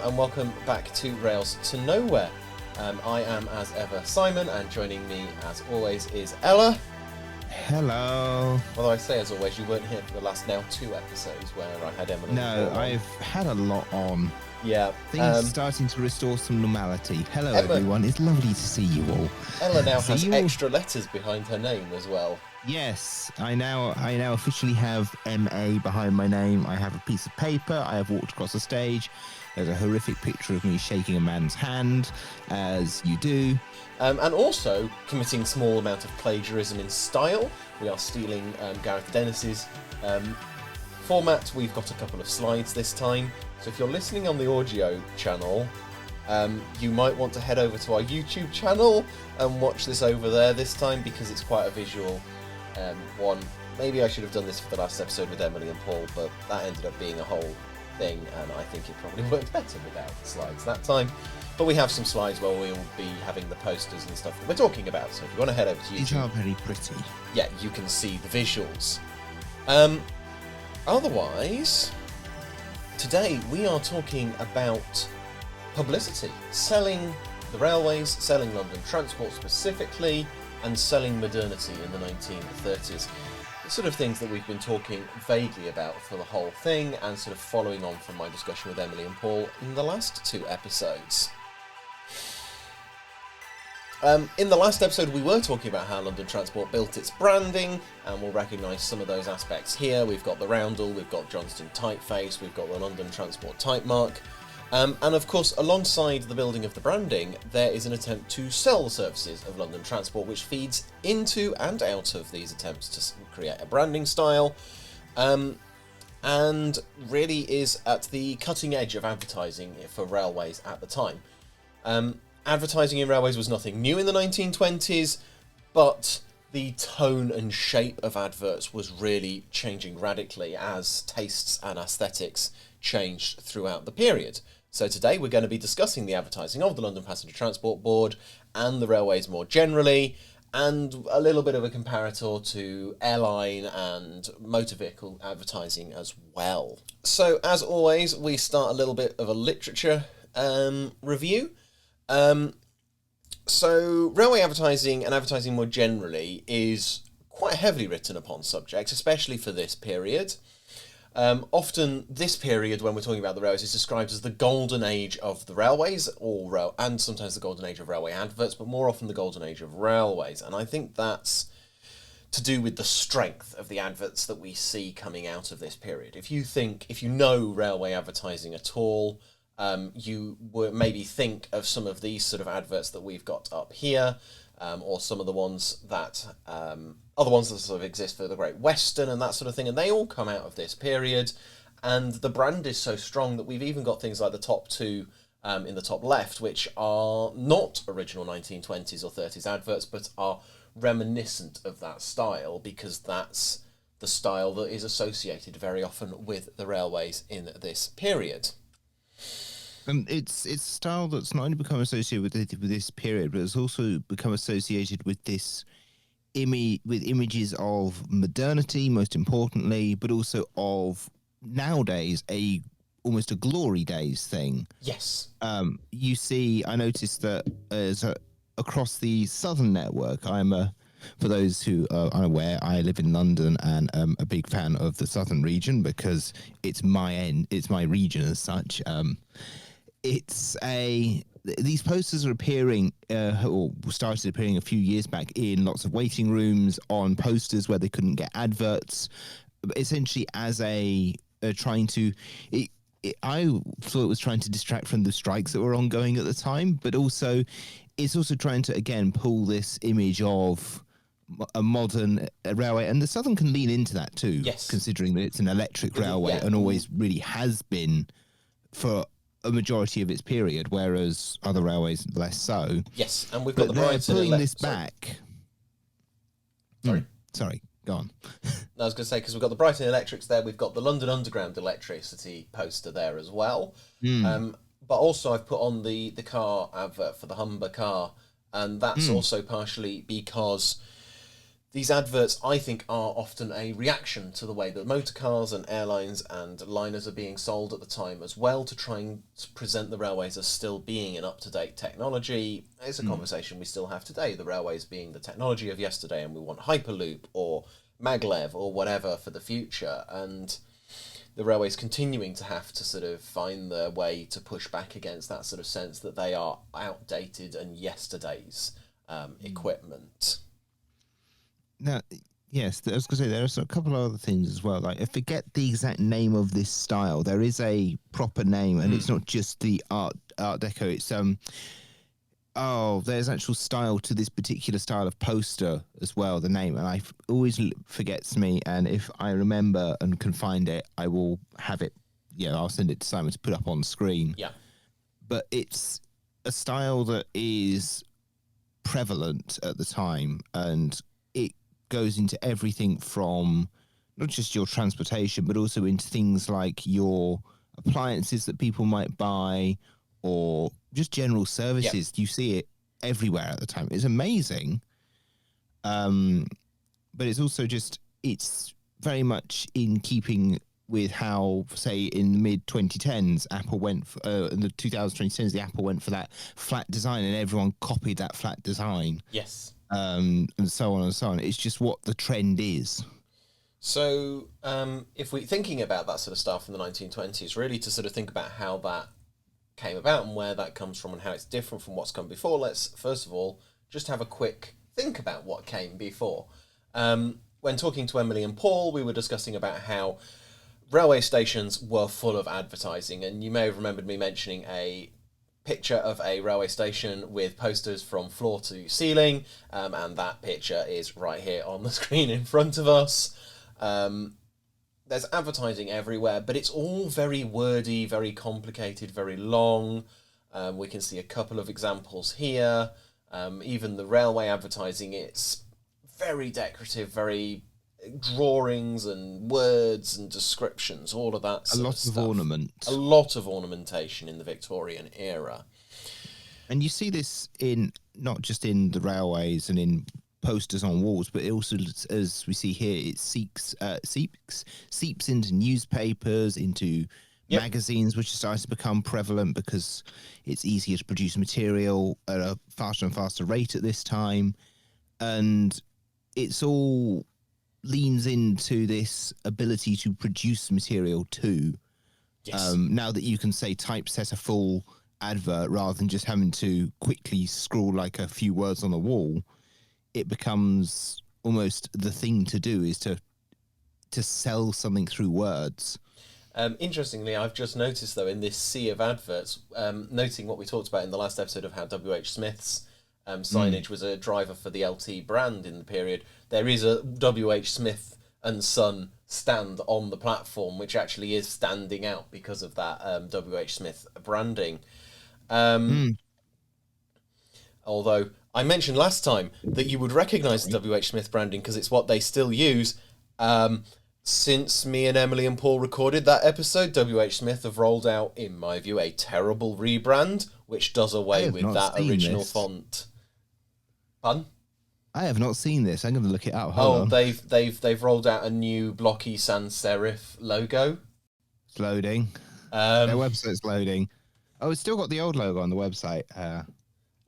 and welcome back to Rails to Nowhere. I am, as ever, Simon, and joining me, as always, is Ella. Hello. Although I say, as always, you weren't here for the last now 2 episodes where I had Emily. No, I've had a lot on. Yeah. Things starting to restore some normality. Hello, everyone. It's lovely to see you all. Ella now has extra letters behind her name as well. Yes, I now officially have MA behind my name. I have a piece of paper. I have walked across the stage. There's a horrific picture of me shaking a man's hand, as you do. And also committing small amount of plagiarism in style. We are stealing Gareth Dennis's format. We've got a couple of slides this time. So if you're listening on the audio channel, you might want to head over to our YouTube channel and watch this over there this time, because it's quite a visual one. Maybe I should have done this for the last episode with Emily and Paul, but that ended up being a whole thing, and I think it probably worked better without slides that time. But we have some slides where we'll be having the posters and stuff that we're talking about, so if you want to head over to YouTube... These are very pretty. Yeah, you can see the visuals. Otherwise, today we are talking about publicity, selling the railways, selling London Transport specifically, and selling modernity in the 1930s. The sort of things that we've been talking vaguely about for the whole thing, and sort of following on from my discussion with Emily and Paul in the last 2 episodes. In the last episode we were talking about how London Transport built its branding, and we'll recognise some of those aspects here. We've got the roundel, we've got Johnston typeface, we've got the London Transport type mark. And of course, alongside the building of the branding, there is an attempt to sell the services of London Transport, which feeds into and out of these attempts to create a branding style, and really is at the cutting edge of advertising for railways at the time. Advertising in railways was nothing new in the 1920s, but the tone and shape of adverts was really changing radically as tastes and aesthetics changed throughout the period. So today we're going to be discussing the advertising of the London Passenger Transport Board and the railways more generally, and a little bit of a comparator to airline and motor vehicle advertising as well. So as always, we start a little bit of a literature review. So railway advertising and advertising more generally is quite a heavily written upon subject, especially for this period. Often this period, when we're talking about the railways, is described as the golden age of the railways, and sometimes the golden age of railway adverts, but more often the golden age of railways. And I think that's to do with the strength of the adverts that we see coming out of this period. If you know railway advertising at all, you would maybe think of some of these sort of adverts that we've got up here, or some of the ones that other ones that sort of exist for the Great Western and that sort of thing, and they all come out of this period. And the brand is so strong that we've even got things like the top 2 in the top left, which are not original 1920s or 30s adverts, but are reminiscent of that style, because that's the style that is associated very often with the railways in this period. It's a style that's not only become associated with this period, but it's also become associated with this images of modernity, most importantly, but also of nowadays almost a glory days thing. Yes. You see, I noticed that across the Southern network, for those who are unaware, I live in London and am a big fan of the Southern region because it's my region as such. These posters are appearing, or started appearing a few years back in lots of waiting rooms, on posters where they couldn't get adverts, essentially as I thought it was trying to distract from the strikes that were ongoing at the time, but also it's also trying to, again, pull this image of a modern railway, and the Southern can lean into that too, yes, considering that it's an electric railway and always really has been for a majority of its period, whereas other railways less so. Yes, and we've got the Brighton pulling this back. Sorry, go on. I was going to say, because we've got the Brighton Electrics there, we've got the London Underground electricity poster there as well. But also I've put on the car advert for the Humber car, and that's also partially because these adverts, I think, are often a reaction to the way that motor cars and airlines and liners are being sold at the time as well, to try and present the railways as still being an up-to-date technology. It's a conversation we still have today, the railways being the technology of yesterday, and we want Hyperloop or maglev or whatever for the future, and the railways continuing to have to sort of find their way to push back against that sort of sense that they are outdated and yesterday's equipment. Now, yes, I was going to say there's a couple of other things as well. Like, I forget the exact name of this style. There is a proper name, and it's not just the Art Deco. It's there's actual style to this particular style of poster as well. The name, and I always forgets me. And if I remember and can find it, I will have it. Yeah, I'll send it to Simon to put up on screen. Yeah, but it's a style that is prevalent at the time, and it goes into everything from not just your transportation, but also into things like your appliances that people might buy, or just general services. You see it everywhere at the time. It's amazing. But it's also it's very much in keeping with how, say, in the mid-2010s, Apple went in the 2010s, the Apple went for that flat design, and everyone copied that flat design. Yes. And so on and so on. It's just what the trend is. So, if we're thinking about that sort of stuff in the 1920s, really to sort of think about how that came about and where that comes from and how it's different from what's come before, let's first of all just have a quick think about what came before. When talking to Emily and Paul, we were discussing about how railway stations were full of advertising, and you may have remembered me mentioning a picture of a railway station with posters from floor to ceiling, and that picture is right here on the screen in front of us. There's advertising everywhere, but it's all very wordy, very complicated, very long. We can see a couple of examples here. Even the railway advertising, it's very decorative, very drawings and words and descriptions, all of that sort of stuff. Ornament. A lot of ornamentation in the Victorian era. And you see this in not just in the railways and in posters on walls, but it also, as we see here, it seeps into newspapers, into magazines, which are starting to become prevalent because it's easier to produce material at a faster and faster rate at this time. And it's all leans into this ability to produce material too. Yes. Now that you can, say, typeset a full advert rather than just having to quickly scroll like a few words on the wall, it becomes almost the thing to do, is to sell something through words. Interestingly, I've just noticed, though, in this sea of adverts, noting what we talked about in the last episode of how W.H. Smith's signage was a driver for the LT brand in the period, there is a W.H. Smith and Son stand on the platform, which actually is standing out because of that W.H. Smith branding. Although I mentioned last time that you would recognise the W.H. Smith branding because it's what they still use. Since me and Emily and Paul recorded that episode, W.H. Smith have rolled out, in my view, a terrible rebrand, which does away with that original font. Pardon? I have not seen this. I'm going to look it up. Hold on. They've rolled out a new blocky sans serif logo. It's loading. Their website's loading. Oh, it's still got the old logo on the website.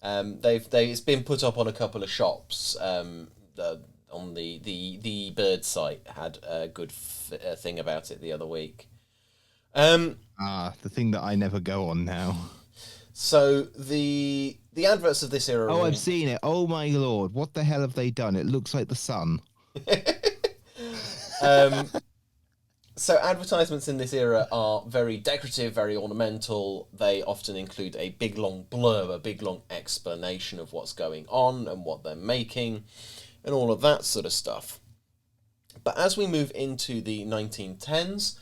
It's been put up on a couple of shops. On the Bird site had a good thing about it the other week. The thing that I never go on now. So the adverts of this era. Oh, I've seen it. Oh my lord! What the hell have they done? It looks like the sun. So advertisements in this era are very decorative, very ornamental. They often include a big long blurb, a big long explanation of what's going on and what they're making, and all of that sort of stuff. But as we move into the 1910s,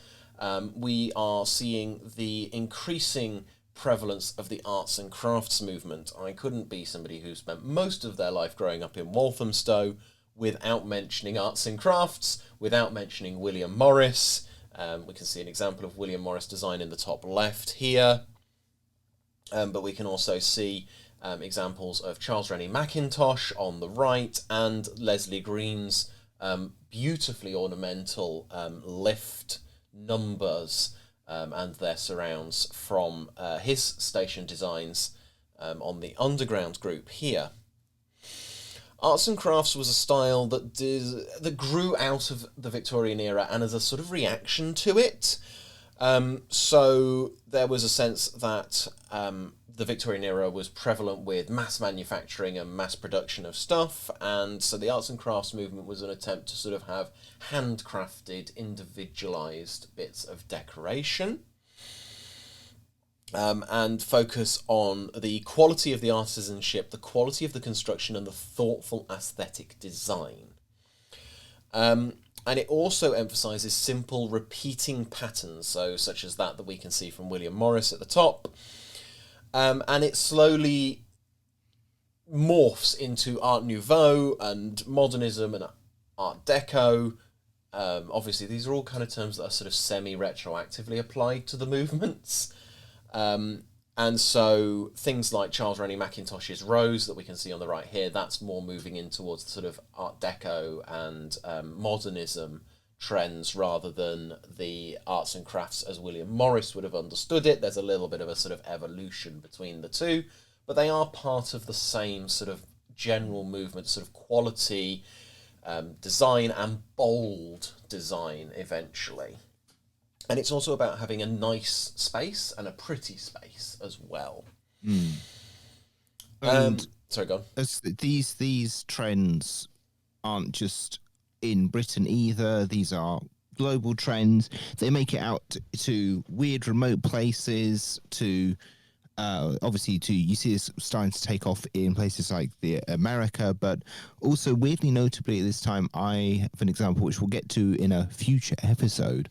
we are seeing the increasing prevalence of the arts and crafts movement. I couldn't be somebody who spent most of their life growing up in Walthamstow without mentioning arts and crafts, without mentioning William Morris. We can see an example of William Morris design in the top left here. But we can also see examples of Charles Rennie Mackintosh on the right and Leslie Green's beautifully ornamental lift numbers and their surrounds from his station designs on the Underground group here. Arts and crafts was a style that grew out of the Victorian era and as a sort of reaction to it. So there was a sense that the Victorian era was prevalent with mass manufacturing and mass production of stuff, and so the arts and crafts movement was an attempt to sort of have handcrafted, individualised bits of decoration. And focus on the quality of the artisanship, the quality of the construction, and the thoughtful aesthetic design. And it also emphasises simple repeating patterns, so such as that we can see from William Morris at the top. And it slowly morphs into Art Nouveau and modernism and Art Deco. Obviously, these are all kind of terms that are sort of semi-retroactively applied to the movements. And so things like Charles Rennie Mackintosh's Rose that we can see on the right here, that's more moving in towards the sort of Art Deco and modernism trends rather than the arts and crafts as William Morris would have understood it. There's a little bit of a sort of evolution between the two, but they are part of the same sort of general movement, sort of quality design and bold design eventually. And it's also about having a nice space and a pretty space as well. Sorry, go on. These trends aren't just in Britain either. These are global trends. They make it out to weird remote places, to obviously you see this starting to take off in places like America, but also weirdly notably at this time, I have an example which we'll get to in a future episode,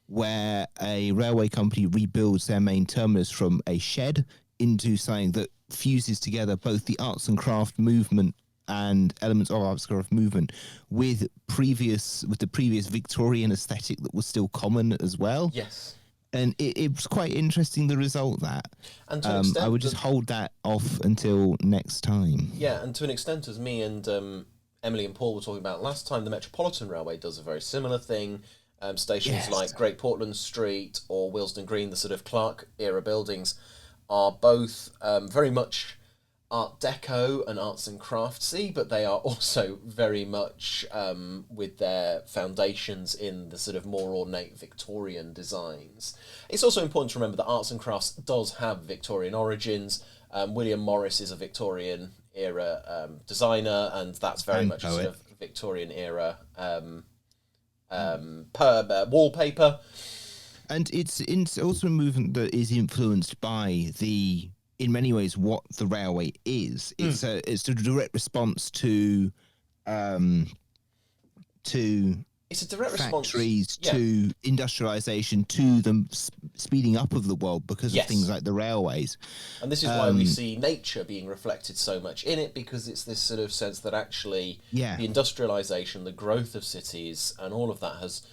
where a railway company rebuilds their main terminus from a shed into something that fuses together both the arts and craft movement and elements of arts and craft movement with the previous Victorian aesthetic that was still common as well. Yes. And it was quite interesting, the result of that. And to an extent, I would just hold that off until next time. Yeah, and to an extent, as me and Emily and Paul were talking about last time, the Metropolitan Railway does a very similar thing. Stations like Great Portland Street or Willesden Green, the sort of Clark-era buildings, are both very much Art Deco and arts and craftsy, but they are also very much with their foundations in the sort of more ornate Victorian designs. It's also important to remember that arts and crafts does have Victorian origins. William Morris is a Victorian-era designer, and that's very much a sort of Victorian-era wallpaper. And it's also a movement that is influenced by in many ways, what the railway is. It's a direct response to it's a direct factories, response to industrialization, to the speeding up of the world because of things like the railways. And this is why we see nature being reflected so much in it, because it's this sort of sense that actually the industrialization, the growth of cities and all of that has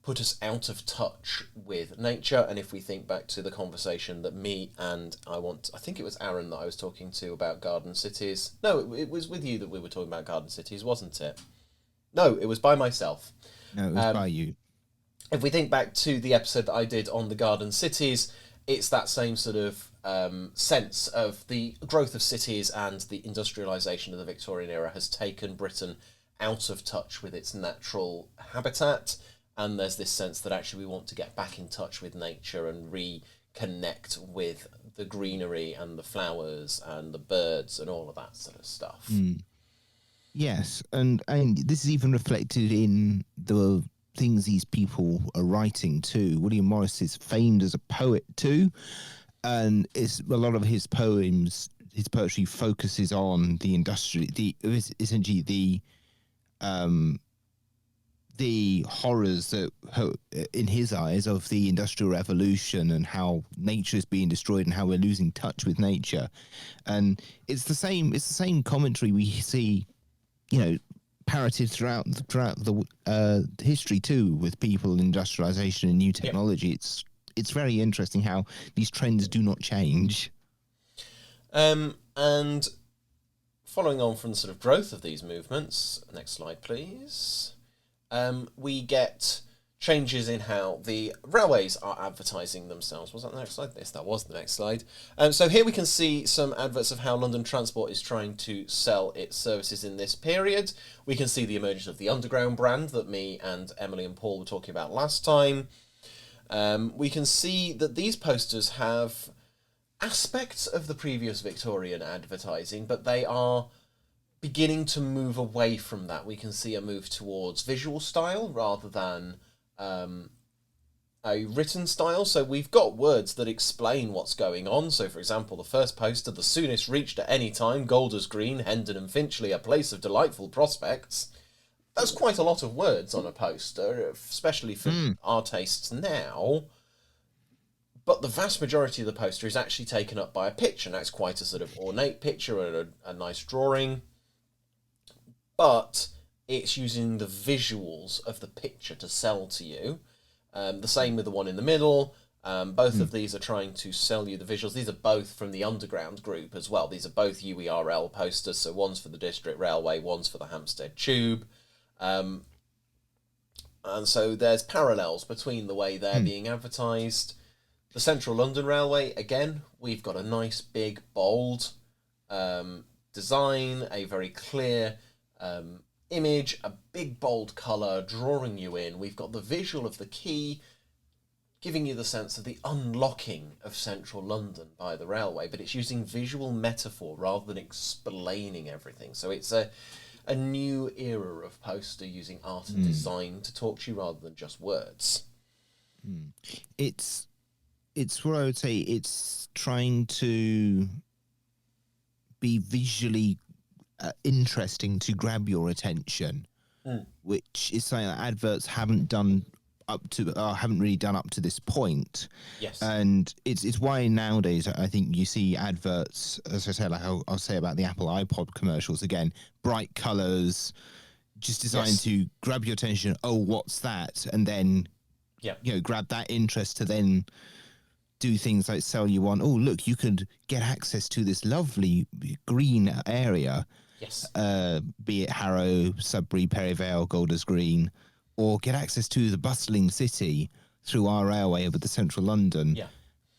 put us out of touch with nature. And if we think back to the conversation that me and I think it was Aaron that I was talking to about garden cities. No, it was with you that we were talking about garden cities, wasn't it? No, it was by myself. No, it was by you. If we think back to the episode that I did on the garden cities, it's that same sort of sense of the growth of cities and the industrialisation of the Victorian era has taken Britain out of touch with its natural habitat. And there's this sense that actually we want to get back in touch with nature and reconnect with the greenery and the flowers and the birds and all of that sort of stuff. Yes, and this is even reflected in the things these people are writing too. William Morris is famed as a poet too, and it's a lot of his poems, his poetry focuses on the industry, essentially the horrors that, in his eyes, of the Industrial Revolution and how nature is being destroyed and how we're losing touch with nature. And it's the same commentary we see, parroted throughout the history too, with people, industrialization and new technology. It's very interesting how these trends do not change. And following on from the sort of growth of these movements, next slide please, we get changes in how the railways are advertising themselves. Was that the next slide? Yes, that was the next slide. So here we can see some adverts of how London Trtansport is trying to sell its services in this period. We can see the emergence of the Underground brand that me and Emily and Paul were talking about last time. We can see that these posters have aspects of the previous Victorian advertising, but they are beginning to move away from that. We can see a move towards visual style rather than a written style. So we've got words that explain what's going on. So for example, the first poster, the soonest reached at any time, Golders Green, Hendon and Finchley, a place of delightful prospects. That's quite a lot of words on a poster, especially for our tastes now. But the vast majority of the poster is actually taken up by a picture, and that's quite a sort of ornate picture and a nice drawing. But it's using the visuals of the picture to sell to you. The same with the one in the middle. Both of these are trying to sell you the visuals. These are both from the Underground group as well. These are both UERL posters. So one's for the District Railway, one's for the Hampstead Tube. And so there's parallels between the way they're being advertised. The Central London Railway, again, we've got a nice, big, bold design, a very clear image, a big, bold colour drawing you in. We've got the visual of the quay, giving you the sense of the unlocking of Central London by the railway, but it's using visual metaphor rather than explaining everything. So it's a new era of poster using art and design to talk to you rather than just words. It's what I would say. It's trying to be visually interesting to grab your attention, which is something that adverts haven't really done up to this point. Yes, and it's why nowadays I think you see adverts, as I said, like I'll say about the Apple iPod commercials again, bright colours, just designed to grab your attention. Oh, what's that? And then grab that interest to then do things like sell you on, oh, look, you could get access to this lovely green area. Yes. Be it Harrow, Sudbury, Perivale, Golders Green, or get access to the bustling city through our railway over the central London. Yeah.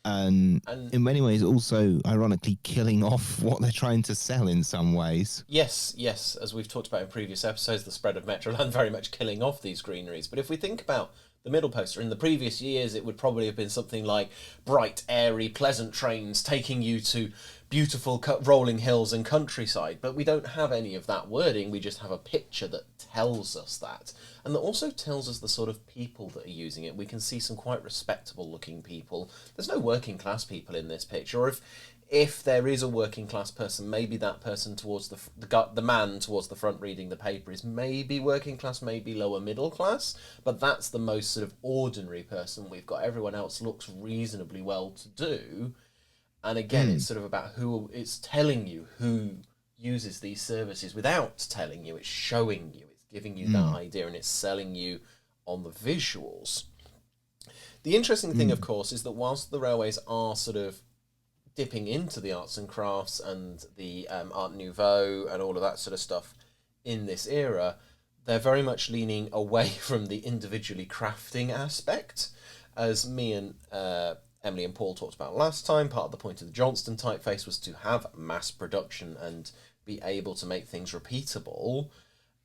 And in many ways also, ironically, killing off what they're trying to sell in some ways. Yes. As we've talked about in previous episodes, the spread of Metroland very much killing off these greeneries. But if we think about the middle poster, in the previous years, it would probably have been something like bright, airy, pleasant trains taking you to beautiful rolling hills and countryside. But we don't have any of that wording. We just have a picture that tells us that. And that also tells us the sort of people that are using it. We can see some quite respectable looking people. There's no working class people in this picture. Or if there is a working class person, maybe that person towards the man towards the front reading the paper is maybe working class, maybe lower middle class, but that's the most sort of ordinary person we've got. Everyone else looks reasonably well to do, and again, it's sort of about who, it's telling you who uses these services without telling you. It's showing you, it's giving you that idea, and it's selling you on the visuals. The interesting thing, of course, is that whilst the railways are sort of dipping into the arts and crafts and the Art Nouveau and all of that sort of stuff in this era, they're very much leaning away from the individually crafting aspect. As me and Emily and Paul talked about last time, part of the point of the Johnston typeface was to have mass production and be able to make things repeatable.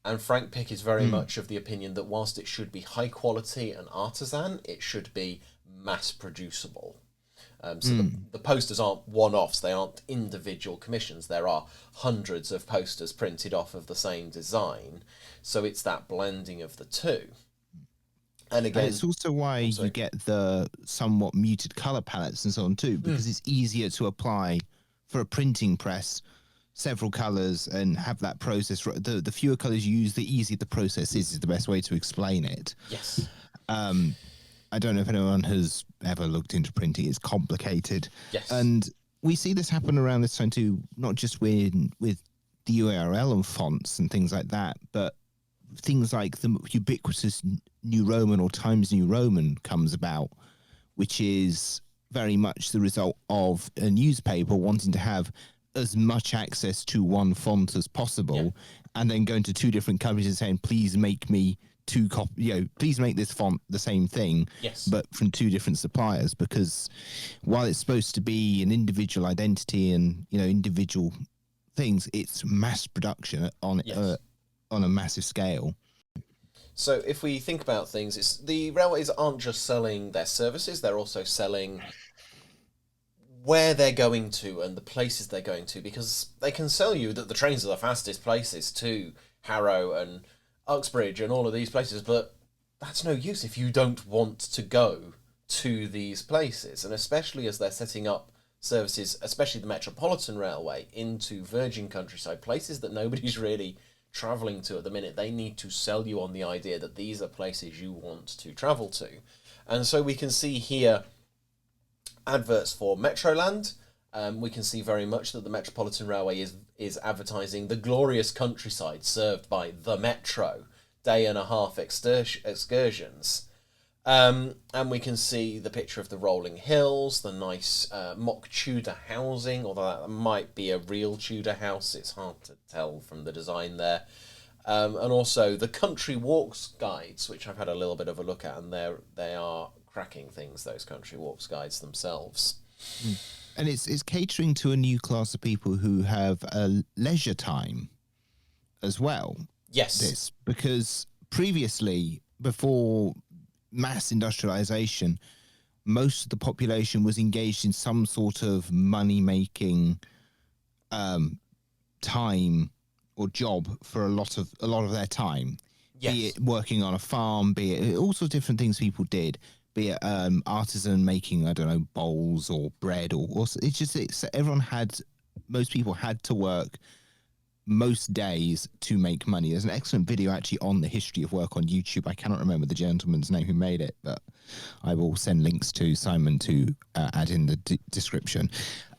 And Frank Pick is very much of the opinion that whilst it should be high quality and artisan, it should be mass producible. So the posters aren't one-offs, they aren't individual commissions. There are hundreds of posters printed off of the same design. So it's that blending of the two. And again, it's also why you get the somewhat muted colour palettes and so on too, because it's easier to apply for a printing press several colours and have that process. The fewer colours you use, the easier the process is the best way to explain it. Yes. I don't know if anyone has ever looked into printing. It's complicated. Yes. And we see this happen around this time too, not just with the URL and fonts and things like that, but things like the ubiquitous New Roman or Times New Roman comes about, which is very much the result of a newspaper wanting to have as much access to one font as possible, and then going to two different companies and saying, please make me please make this font the same thing, Yes. but from two different suppliers, because while it's supposed to be an individual identity and, individual things, it's mass production on a massive scale. So if we think about things, the railways aren't just selling their services, they're also selling where they're going to and the places they're going to, because they can sell you that the trains are the fastest places to Harrow and Uxbridge and all of these places, but that's no use if you don't want to go to these places. And especially as they're setting up services, especially the Metropolitan Railway, into virgin countryside, places that nobody's really travelling to at the minute, they need to sell you on the idea that these are places you want to travel to. And so we can see here adverts for Metroland. We can see very much that the Metropolitan Railway is advertising the glorious countryside served by the Metro, day and a half excursions. And we can see the picture of the rolling hills, the nice mock Tudor housing, although that might be a real Tudor house, it's hard to tell from the design there. And also the country walks guides, which I've had a little bit of a look at, and they are cracking things, those country walks guides themselves. And it's catering to a new class of people who have a leisure time as well. Yes. Because previously, before mass industrialization, most of the population was engaged in some sort of money-making time or job for a lot of their time. Yes. Be it working on a farm, be it all sorts of different things people did. Be it artisan making, I don't know, bowls or bread, or most people had to work most days to make money. There's an excellent video actually on the history of work on YouTube. I cannot remember the gentleman's name who made it, but I will send links to Simon to add in the description.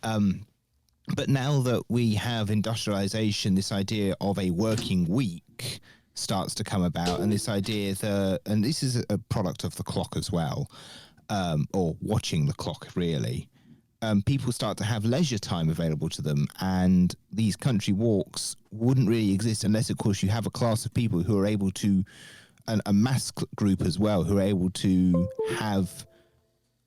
But now that we have industrialization, this idea of a working week starts to come about, and this idea and this is a product of the clock as well, or watching the clock really. People start to have leisure time available to them, and these country walks wouldn't really exist unless, of course, you have a class of people who are able to, a mass group as well, who are able to have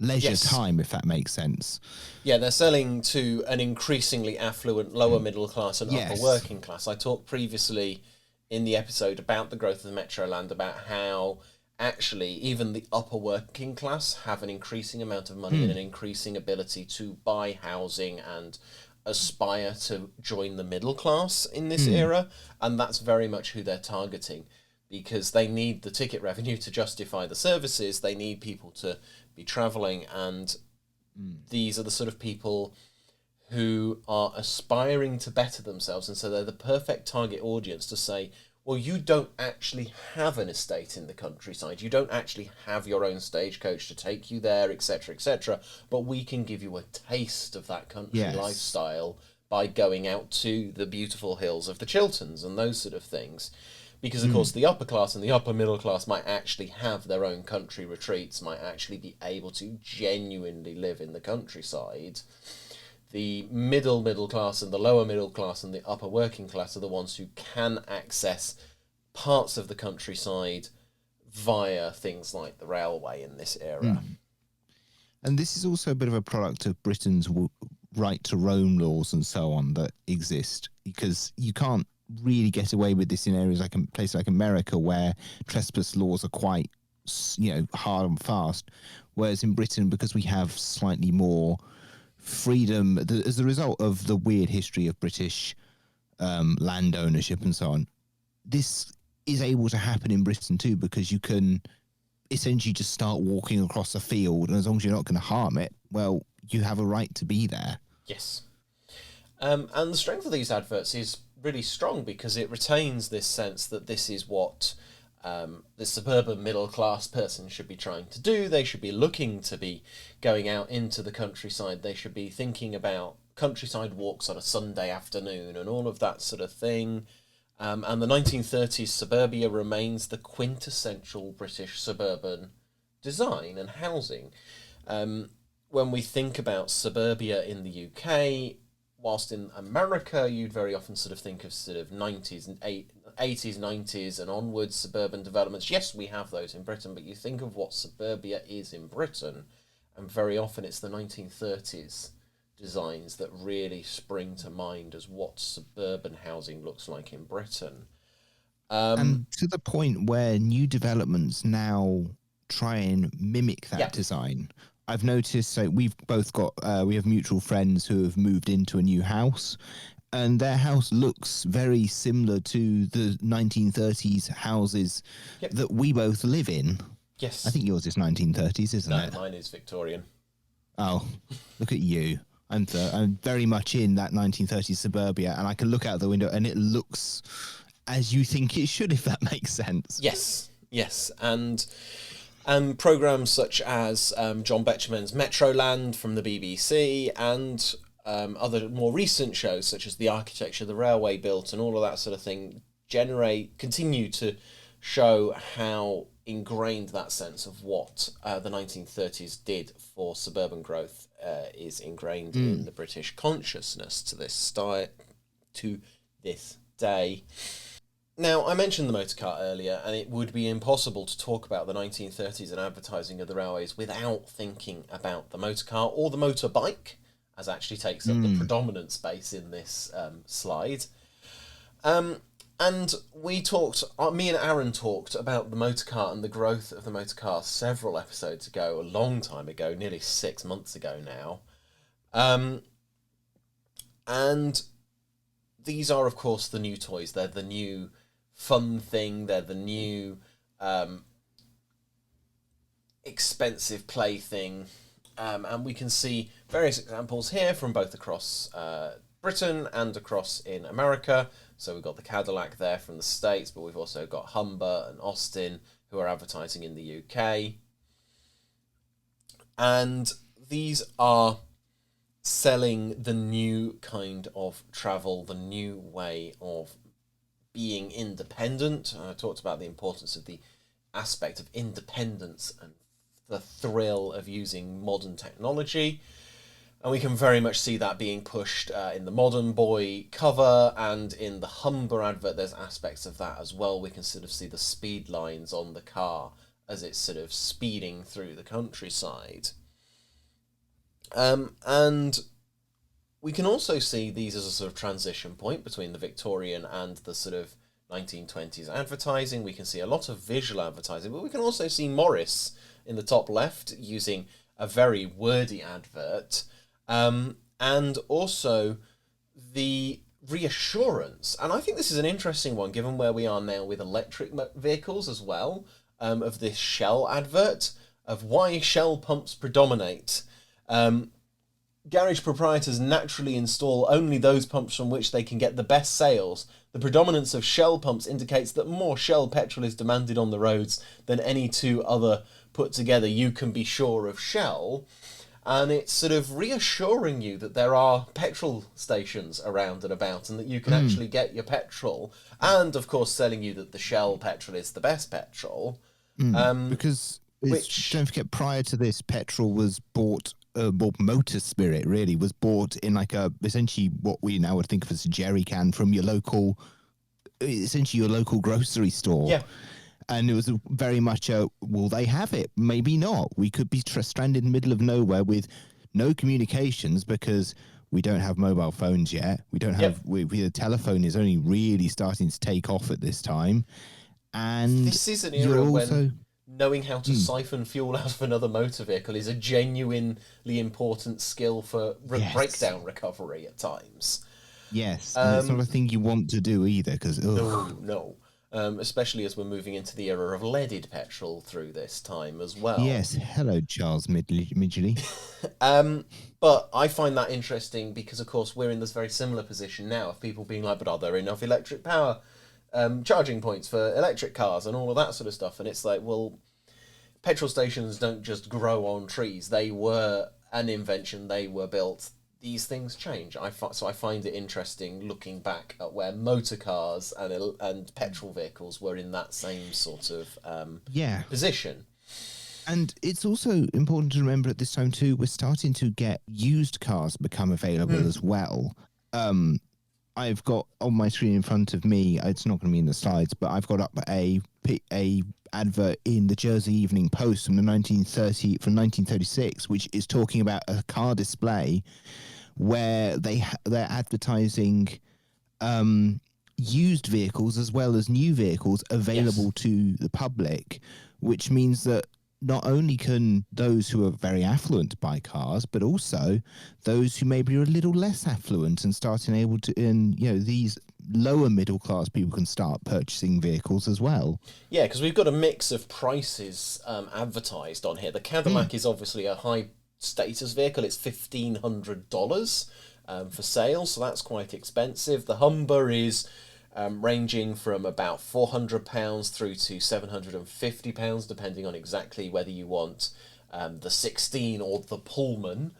leisure time, if that makes sense. Yeah, they're selling to an increasingly affluent lower middle class and upper working class. I talked previously in the episode about the growth of the Metroland, about how actually even the upper working class have an increasing amount of money and an increasing ability to buy housing and aspire to join the middle class in this era, and that's very much who they're targeting, because they need the ticket revenue to justify the services, they need people to be travelling, and these are the sort of people who are aspiring to better themselves, and so they're the perfect target audience to say, well, you don't actually have an estate in the countryside, you don't actually have your own stagecoach to take you there, etc., but we can give you a taste of that country lifestyle by going out to the beautiful hills of the Chilterns and those sort of things. Because, of course, the upper class and the upper middle class might actually have their own country retreats, might actually be able to genuinely live in the countryside. The middle class and the lower middle class and the upper working class are the ones who can access parts of the countryside via things like the railway in this era. And this is also a bit of a product of Britain's right to roam laws and so on that exist, because you can't really get away with this in areas like places like America, where trespass laws are quite, hard and fast. Whereas in Britain, because we have slightly more freedom as a result of the weird history of British land ownership and so on, this is able to happen in Britain too, because you can essentially just start walking across a field, and as long as you're not going to harm it, well, you have a right to be there. Yes. And the strength of these adverts is really strong, because it retains this sense that this is what the suburban middle class person should be trying to do. They should be looking to be going out into the countryside. They should be thinking about countryside walks on a Sunday afternoon and all of that sort of thing. And the 1930s suburbia remains the quintessential British suburban design and housing. When we think about suburbia in the UK, whilst in America, you'd very often sort of think of sort of 90s and 80s, 90s and onwards suburban developments. Yes, we have those in Britain, but you think of what suburbia is in Britain, and very often it's the 1930s designs that really spring to mind as what suburban housing looks like in Britain. And to the point where new developments now try and mimic that Yeah. design. I've noticed, so we've both got, we have mutual friends who have moved into a new house, and their house looks very similar to the 1930s houses Yep. that we both live in. Yes. I think yours is 1930s, isn't it? No, mine is Victorian. Oh, look at you. I'm very much in that 1930s suburbia, and I can look out the window and it looks as you think it should, if that makes sense. Yes, and programs such as John Betjeman's Metroland from the BBC and other more recent shows such as The Architecture the Railway Built and all of that sort of thing continue to show how ingrained that sense of what the 1930s did for suburban growth is ingrained in the British consciousness to this day. Now, I mentioned the motor car earlier, and it would be impossible to talk about the 1930s and advertising of the railways without thinking about the motor car or the motorbike, as actually takes up the predominant space in this slide. And me and Aaron talked about the motor car and the growth of the motor car several episodes ago, a long time ago, nearly 6 months ago now. And these are, of course, the new toys. They're the new fun thing. They're the new expensive plaything. And we can see various examples here from both across Britain and across in America. So we've got the Cadillac there from the States, but we've also got Humber and Austin who are advertising in the UK. And these are selling the new kind of travel, the new way of being independent. I talked about the importance of the aspect of independence and the thrill of using modern technology. And we can very much see that being pushed in the Modern Boy cover, and in the Humber advert there's aspects of that as well. We can sort of see the speed lines on the car as it's sort of speeding through the countryside. And we can also see these as a sort of transition point between the Victorian and the sort of 1920s advertising. We can see a lot of visual advertising, but we can also see Morris in the top left using a very wordy advert, and also the reassurance. And I think this is an interesting one, given where we are now with electric vehicles as well, of this Shell advert, of why Shell pumps predominate. Garage proprietors naturally install only those pumps from which they can get the best sales. The predominance of Shell pumps indicates that more Shell petrol is demanded on the roads than any two other put together. You can be sure of Shell. And it's sort of reassuring you that there are petrol stations around and about and that you can actually get your petrol. And, of course, selling you that the Shell petrol is the best petrol. Because don't forget, prior to this, petrol was bought, Motor Spirit really was bought in like essentially what we now would think of as a jerry can from your local grocery store. Yeah. And it was very much will they have it? Maybe not. We could be stranded in the middle of nowhere with no communications because we don't have mobile phones yet. We don't have, the telephone is only really starting to take off at this time. And this is an era when knowing how to siphon fuel out of another motor vehicle is a genuinely important skill for breakdown recovery at times. Yes, and it's not a thing you want to do either, because No. Especially as we're moving into the era of leaded petrol through this time as well. Yes, hello, Charles Midgley. But I find that interesting because, of course, we're in this very similar position now of people being like, but are there enough electric power charging points for electric cars and all of that sort of stuff? And it's like, well, petrol stations don't just grow on trees. They were an invention. They were built. These things change. So I find it interesting looking back at where motor cars and petrol vehicles were in that same sort of position. And it's also important to remember at this time too, we're starting to get used cars become available as well. I've got on my screen in front of me. It's not going to be in the slides, but I've got up a advert in the Jersey Evening Post from 1936, which is talking about a car display where they're advertising used vehicles as well as new vehicles available to the public, which means that not only can those who are very affluent buy cars, but also those who maybe are a little less affluent and starting able to, and these lower middle class people can start purchasing vehicles as well. Yeah, because we've got a mix of prices advertised on here. The Cadillac is obviously a high status vehicle. It's $1,500 for sale, so that's quite expensive. The Humber is ranging from about £400 through to £750, depending on exactly whether you want the 16 or the Pullman.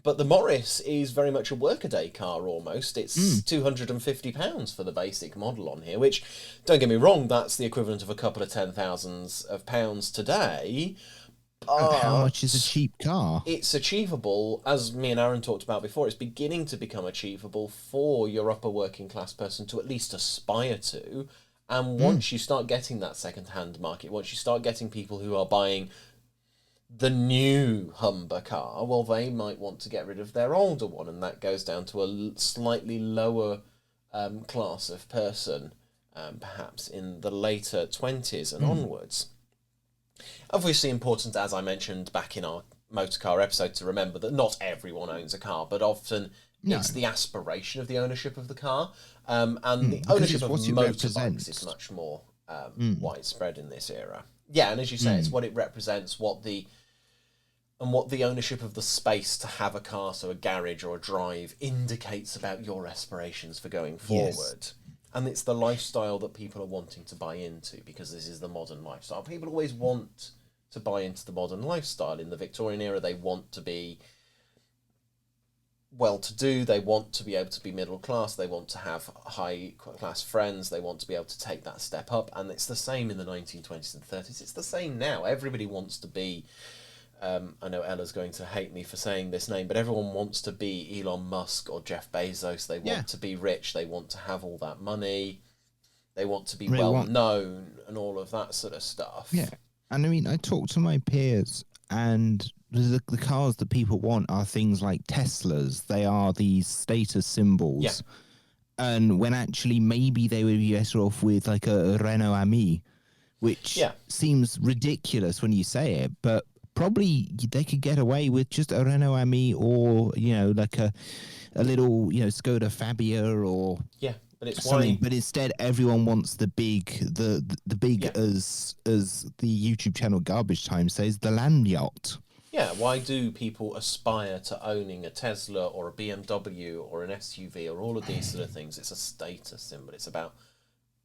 But the Morris is very much a workaday car almost. It's £250 for the basic model on here, which, don't get me wrong, that's the equivalent of a couple of £10,000s today. How much is a cheap car? It's achievable, as me and Aaron talked about before, it's beginning to become achievable for your upper working class person to at least aspire to. And once you start getting that second-hand market, once you start getting people who are buying the new Humber car, well, they might want to get rid of their older one, and that goes down to a slightly lower class of person, perhaps in the later 20s and onwards. Obviously important, as I mentioned back in our motor car episode, to remember that not everyone owns a car, but often it's the aspiration of the ownership of the car, and the ownership of motorbikes is much more widespread in this era. Yeah, and as you say, it's what it represents, what the ownership of the space to have a car, so a garage or a drive, indicates about your aspirations for going forward. Yes. And it's the lifestyle that people are wanting to buy into, because this is the modern lifestyle. People always want to buy into the modern lifestyle. In the Victorian era, they want to be well-to-do, they want to be able to be middle class, they want to have high-class friends, they want to be able to take that step up. And it's the same in the 1920s and 30s. It's the same now. Everybody wants to be... I know Ella's going to hate me for saying this name, but everyone wants to be Elon Musk or Jeff Bezos. They want to be rich. They want to have all that money. They want to be well-known and all of that sort of stuff. Yeah. And I mean, I talk to my peers, and the cars that people want are things like Teslas. They are these status symbols. Yeah. And when actually maybe they would be better off with like a Renault Ami, which seems ridiculous when you say it, but probably they could get away with just a Renault Ami, or like a little Skoda Fabia, or but it's something. But instead, everyone wants the big, as the YouTube channel Garbage Time says, the land yacht. Yeah, why do people aspire to owning a Tesla or a BMW or an SUV or all of these sort of things? It's a status symbol. It's about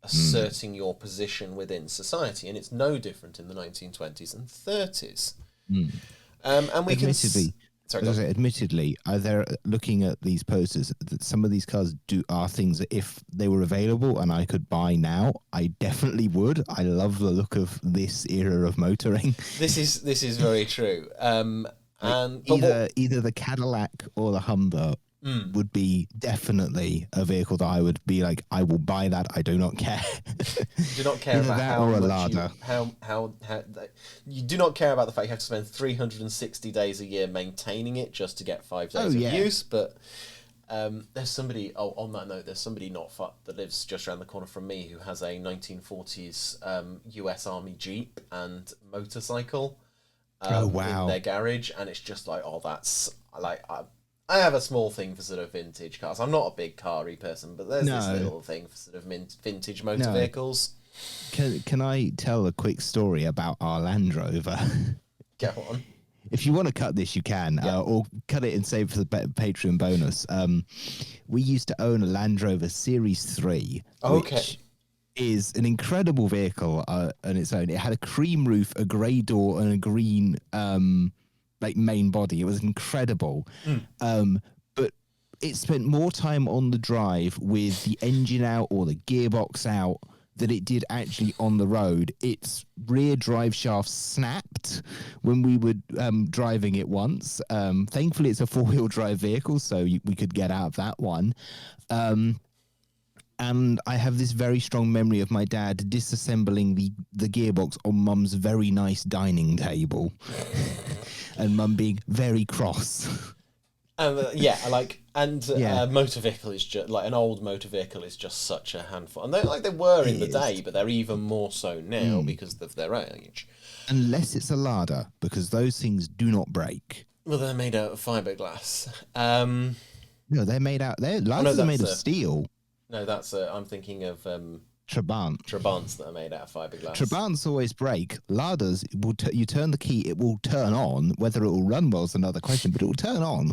asserting your position within society, and it's no different in the 1920s and 30s. And we admittedly, they're looking at these posters, that some of these cars are things that if they were available and I could buy now, I definitely would. I love the look of this era of motoring. This is very true. Either the Cadillac or the Humber would be definitely a vehicle that I would be like, I will buy that. I do not care. Do not care about how much you do not care about the fact you have to spend 360 days a year maintaining it just to get 5 days of use. But there's somebody. Oh, on that note, there's somebody not far that lives just around the corner from me who has a 1940s U.S. Army Jeep and motorcycle. In their garage, and it's just like, that's like. I have a small thing for sort of vintage cars. I'm not a big car-y person, but there's this little thing for sort of vintage motor vehicles. Can I tell a quick story about our Land Rover? Go on. If you want to cut this, you can, or cut it and save for the Patreon bonus. We used to own a Land Rover Series 3, which is an incredible vehicle on its own. It had a cream roof, a grey door, and a green... main body. It was incredible. But it spent more time on the drive with the engine out or the gearbox out that it did actually on the road. Its rear drive shaft snapped when we were driving it once. Thankfully, it's a 4-wheel drive vehicle, so we could get out of that one. And I have this very strong memory of my dad disassembling the gearbox on Mum's very nice dining table, and Mum being very cross. Motor vehicle is just like an old motor vehicle is just such a handful, and they were in the day, but they're even more so now because of their age. Unless it's a Lada, because those things do not break. Well, they're made out of fiberglass. No, they're made out. Ladas are made of steel. No, that's I'm thinking of Trabants that are made out of fiberglass. Trabants always break. Ladas, you turn the key, it will turn on. Whether it will run well is another question, but it will turn on.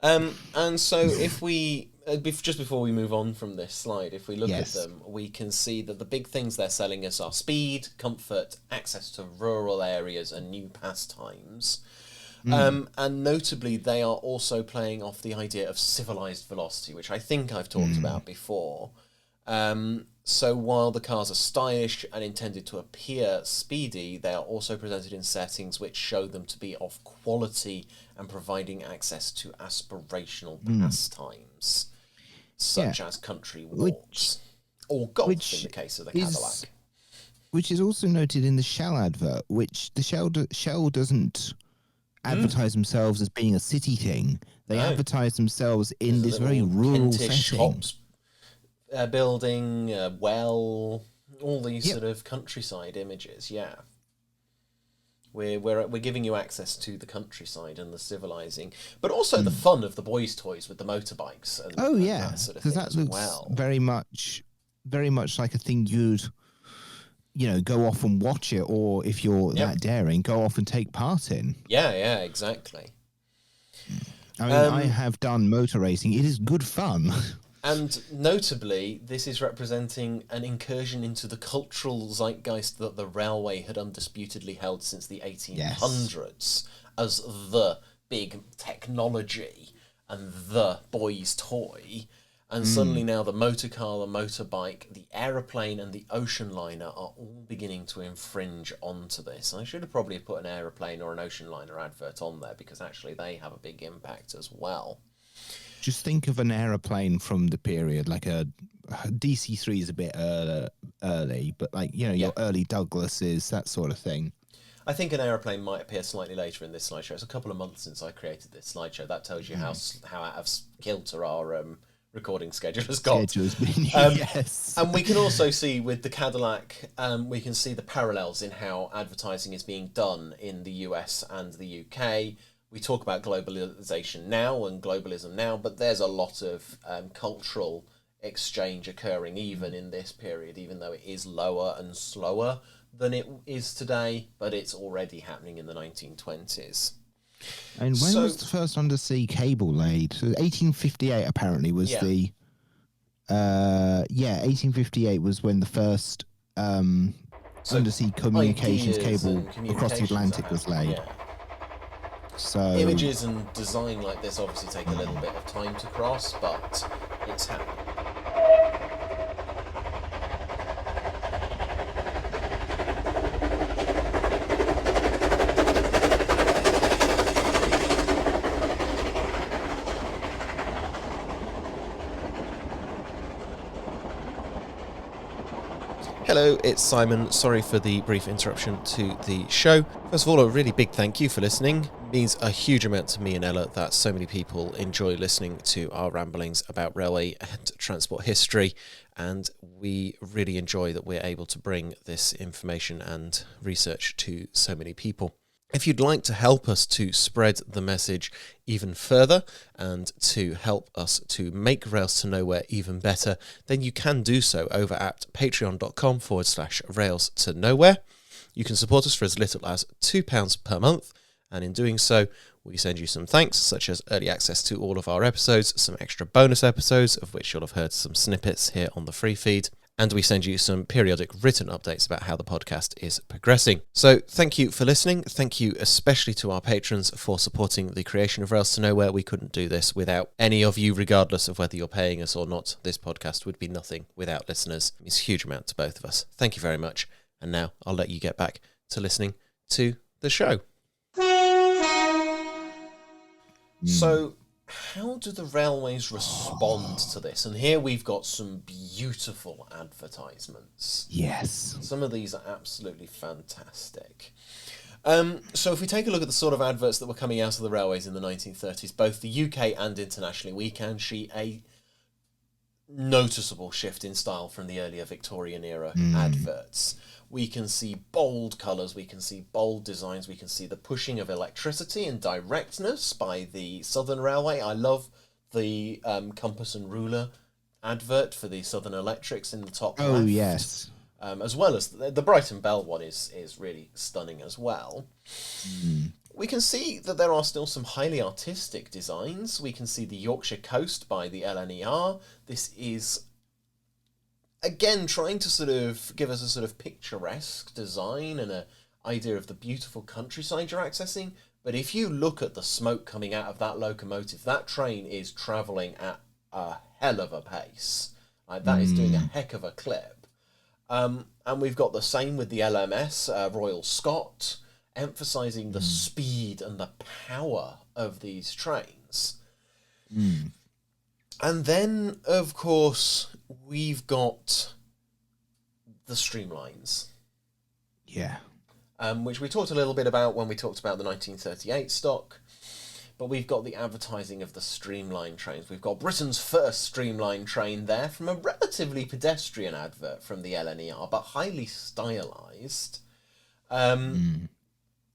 And so if we just before we move on from this slide, if we look at them, we can see that the big things they're selling us are speed, comfort, access to rural areas, and new pastimes. And notably, they are also playing off the idea of civilized velocity, which I think I've talked about before. So while the cars are stylish and intended to appear speedy, they are also presented in settings which show them to be of quality and providing access to aspirational pastimes, such as country walks or golf in the case of the Cadillac. Which is also noted in the Shell advert, which the Shell doesn't advertise themselves as being a city thing. They advertise themselves in this very rural setting. Shops, building, well, all these sort of countryside images. Yeah, we're giving you access to the countryside and the civilizing, but also the fun of the boys' toys with the motorbikes. And, that sort of thing that as looks well. very much like a thing you'd go off and watch it, or if you're that daring, go off and take part in. Yeah, exactly. I mean, I have done motor racing. It is good fun. And notably, this is representing an incursion into the cultural zeitgeist that the railway had undisputedly held since the 1800s as the big technology and the boy's toy. And suddenly now the motor car, the motorbike, the aeroplane and the ocean liner are all beginning to infringe onto this. I should have probably put an aeroplane or an ocean liner advert on there because actually they have a big impact as well. Just think of an aeroplane from the period, like a DC-3 is a bit early, but your early Douglases, that sort of thing. I think an aeroplane might appear slightly later in this slideshow. It's a couple of months since I created this slideshow. That tells you how out of kilter our recording schedule has got. Yes. And we can also see with the Cadillac, we can see the parallels in how advertising is being done in the US and the UK. We talk about globalization now and globalism now, but there's a lot of cultural exchange occurring even in this period, even though it is lower and slower than it is today, but it's already happening in the 1920s. And when was the first undersea cable laid? So 1858 apparently was 1858 was when the first undersea communications cable across the Atlantic was laid. Yeah. So images and design like this obviously take a little bit of time to cross, but it's happening. Hello, it's Simon. Sorry for the brief interruption to the show. First of all, a really big thank you for listening. It means a huge amount to me and Ella that so many people enjoy listening to our ramblings about railway and transport history, and we really enjoy that we're able to bring this information and research to so many people. If you'd like to help us to spread the message even further and to help us to make Rails to Nowhere even better, then you can do so over at patreon.com/Rails to Nowhere. You can support us for as little as £2 per month, and in doing so, we send you some thanks, such as early access to all of our episodes, some extra bonus episodes, of which you'll have heard some snippets here on the free feed, and we send you some periodic written updates about how the podcast is progressing. So thank you for listening. Thank you especially to our patrons for supporting the creation of Rails to Nowhere. We couldn't do this without any of you, regardless of whether you're paying us or not. This podcast would be nothing without listeners. It means a huge amount to both of us. Thank you very much. And now I'll let you get back to listening to the show. So how do the railways respond to this? And here we've got some beautiful advertisements. Yes. Some of these are absolutely fantastic. So if we take a look at the sort of adverts that were coming out of the railways in the 1930s, both the UK and internationally, we can see a noticeable shift in style from the earlier Victorian era adverts. We can see bold colours, we can see bold designs, we can see the pushing of electricity and directness by the Southern Railway. I love the compass and ruler advert for the Southern Electrics in the top left. Oh, yes. As well as the Brighton Bell one is really stunning as well. We can see that there are still some highly artistic designs. We can see the Yorkshire Coast by the LNER. This is, again, trying to sort of give us a sort of picturesque design and an idea of the beautiful countryside you're accessing. But if you look at the smoke coming out of that locomotive, that train is travelling at a hell of a pace. That is doing a heck of a clip. And we've got the same with the LMS, Royal Scot, emphasising the speed and the power of these trains. And then, of course, we've got the streamlines. Yeah. Which we talked a little bit about when we talked about the 1938 stock. But we've got the advertising of the streamline trains. We've got Britain's first streamline train there from a relatively pedestrian advert from the LNER, but highly stylised.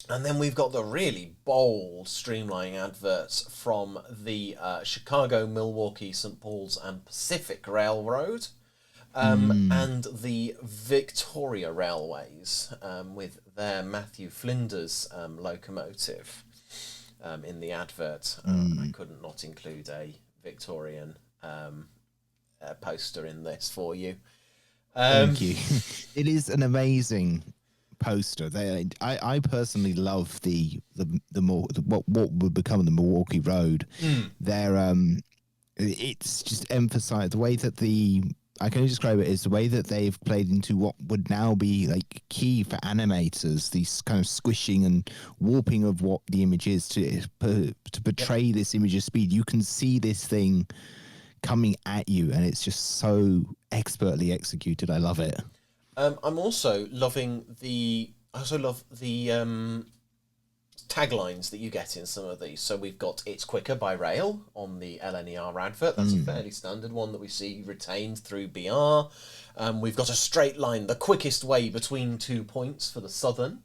And then we've got the really bold streamlining adverts from the Chicago, Milwaukee, St. Paul's and Pacific Railroad and the Victoria Railways with their Matthew Flinders locomotive in the advert. I couldn't not include a Victorian poster in this for you. Thank you. It is an amazing poster. I personally love what would become the Milwaukee Road. It's just emphasized the way that I can only describe it as the way that they've played into what would now be like key for animators, these kind of squishing and warping of what the image is to portray this image of speed. You can see this thing coming at you, and it's just so expertly executed. I love it. I'm also loving I also love the taglines that you get in some of these. So we've got "It's quicker by rail" on the LNER advert. That's a fairly standard one that we see retained through BR. We've got "A straight line, the quickest way between 2 points" for the Southern.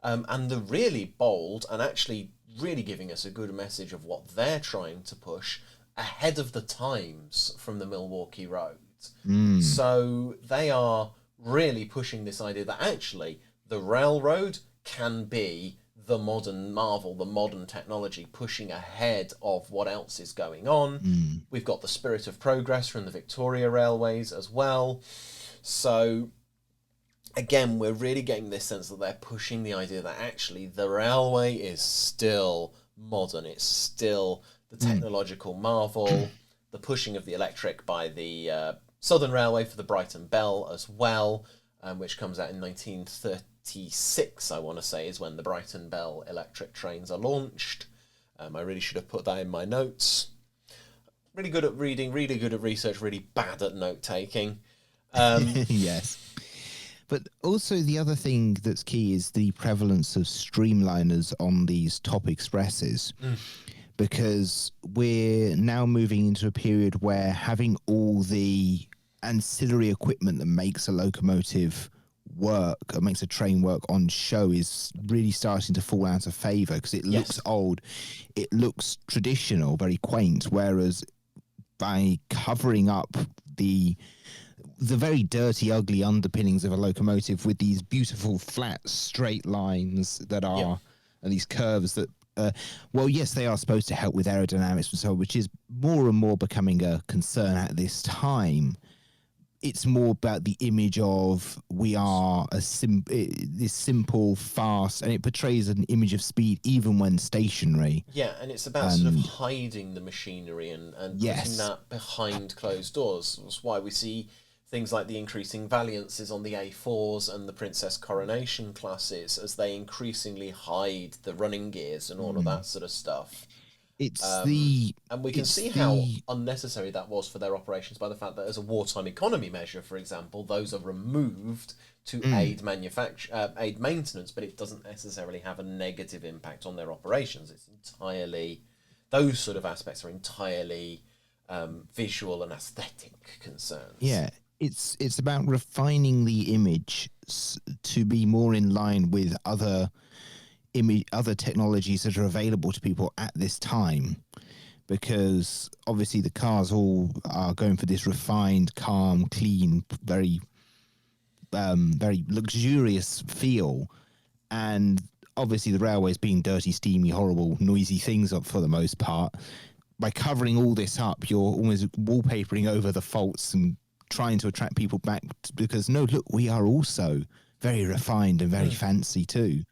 And the really bold and actually really giving us a good message of what they're trying to push, "Ahead of the times" from the Milwaukee Road. So they are really pushing this idea that actually the railroad can be the modern marvel, the modern technology pushing ahead of what else is going on. We've got the spirit of progress from the Victoria Railways as well. So again, we're really getting this sense that they're pushing the idea that actually the railway is still modern. It's still the technological marvel, the pushing of the electric by the Southern Railway for the Brighton Bell as well, which comes out in 1936, I want to say, is when the Brighton Bell electric trains are launched. I really should have put that in my notes. Really good at reading, really good at research, really bad at note-taking. Yes. But also the other thing that's key is the prevalence of streamliners on these top expresses. Because we're now moving into a period where having all the ancillary equipment that makes a locomotive work, or makes a train work on show, is really starting to fall out of favour because it looks old, it looks traditional, very quaint, whereas by covering up the very dirty, ugly underpinnings of a locomotive with these beautiful, flat, straight lines that are, and these curves that, well, yes, they are supposed to help with aerodynamics and so on, which is more and more becoming a concern at this time. it's more about the image of we are this simple, fast, and it portrays an image of speed even when stationary. Yeah, and it's about sort of hiding the machinery and putting Yes, that behind closed doors. That's why we see things like the increasing valiances on the A4s and the Princess Coronation classes as they increasingly hide the running gears and all of that sort of stuff. it's And we can see how unnecessary that was for their operations by the fact that as a wartime economy measure, for example, those are removed to aid aid maintenance, but it doesn't necessarily have a negative impact on their operations. It's entirely, those sort of aspects are entirely visual and aesthetic concerns. Yeah, it's about refining the image to be more in line with other technologies that are available to people at this time, because obviously the cars all are going for this refined, calm, clean, very very luxurious feel, and obviously the railways being dirty, steamy, horrible, noisy things for the most part. By covering all this up, you're almost wallpapering over the faults and trying to attract people back because no, look, we are also very refined and very fancy too.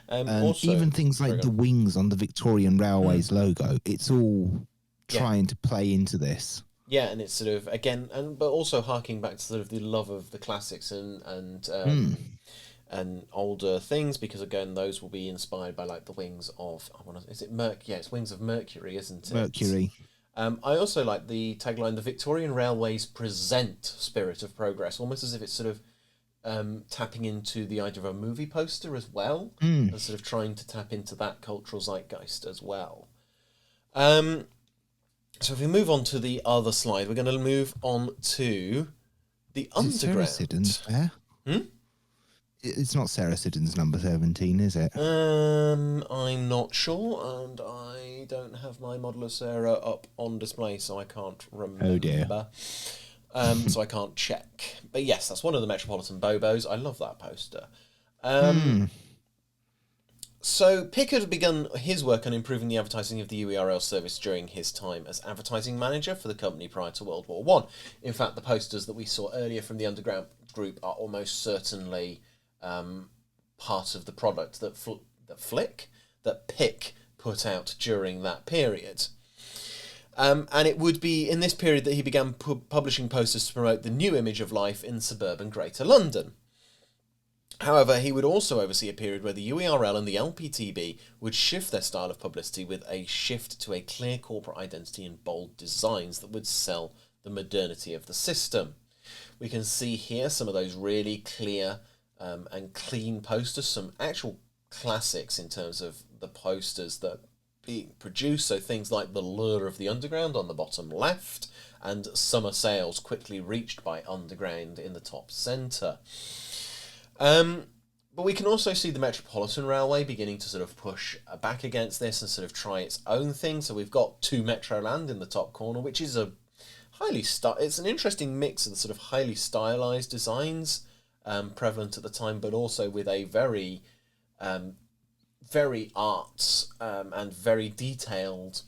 And Also, even things like the wings on the Victorian Railways logo, it's all trying to play into this. Yeah, and it's sort of again, but also harking back to sort of the love of the classics and older things, because again, those will be inspired by like the wings of is it Yeah, it's Wings of Mercury, isn't it? Mercury. I also like the tagline: "The Victorian Railways present spirit of progress," almost as if it's sort of tapping into the idea of a movie poster as well, and sort of trying to tap into that cultural zeitgeist as well. So if we move on to the other slide, we're going to move on to the underground. Sarah Siddons there? It's not Sarah Siddons number 17, is it? I'm not sure, and I don't have my model of Sarah up on display, so I can't remember. Oh dear. So I can't check. But yes, that's one of the Metropolitan Bobos. I love that poster. So Pickard had begun his work on improving the advertising of the UERL service during his time as advertising manager for the company prior to World War One. In fact, the posters that we saw earlier from the Underground group are almost certainly part of the product that Pick put out during that period. And it would be in this period that he began publishing posters to promote the new image of life in suburban Greater London. However, he would also oversee a period where the UERL and the LPTB would shift their style of publicity with a shift to a clear corporate identity and bold designs that would sell the modernity of the system. We can see here some of those really clear and clean posters, some actual classics in terms of the posters that being produced, so things like the lure of the Underground on the bottom left and summer sales quickly reached by Underground in the top centre. But we can also see the Metropolitan Railway beginning to sort of push back against this and sort of try its own thing. So we've got 2 Metroland in the top corner, which is a it's an interesting mix of the sort of highly stylised designs prevalent at the time, but also with a very arts and very detailed.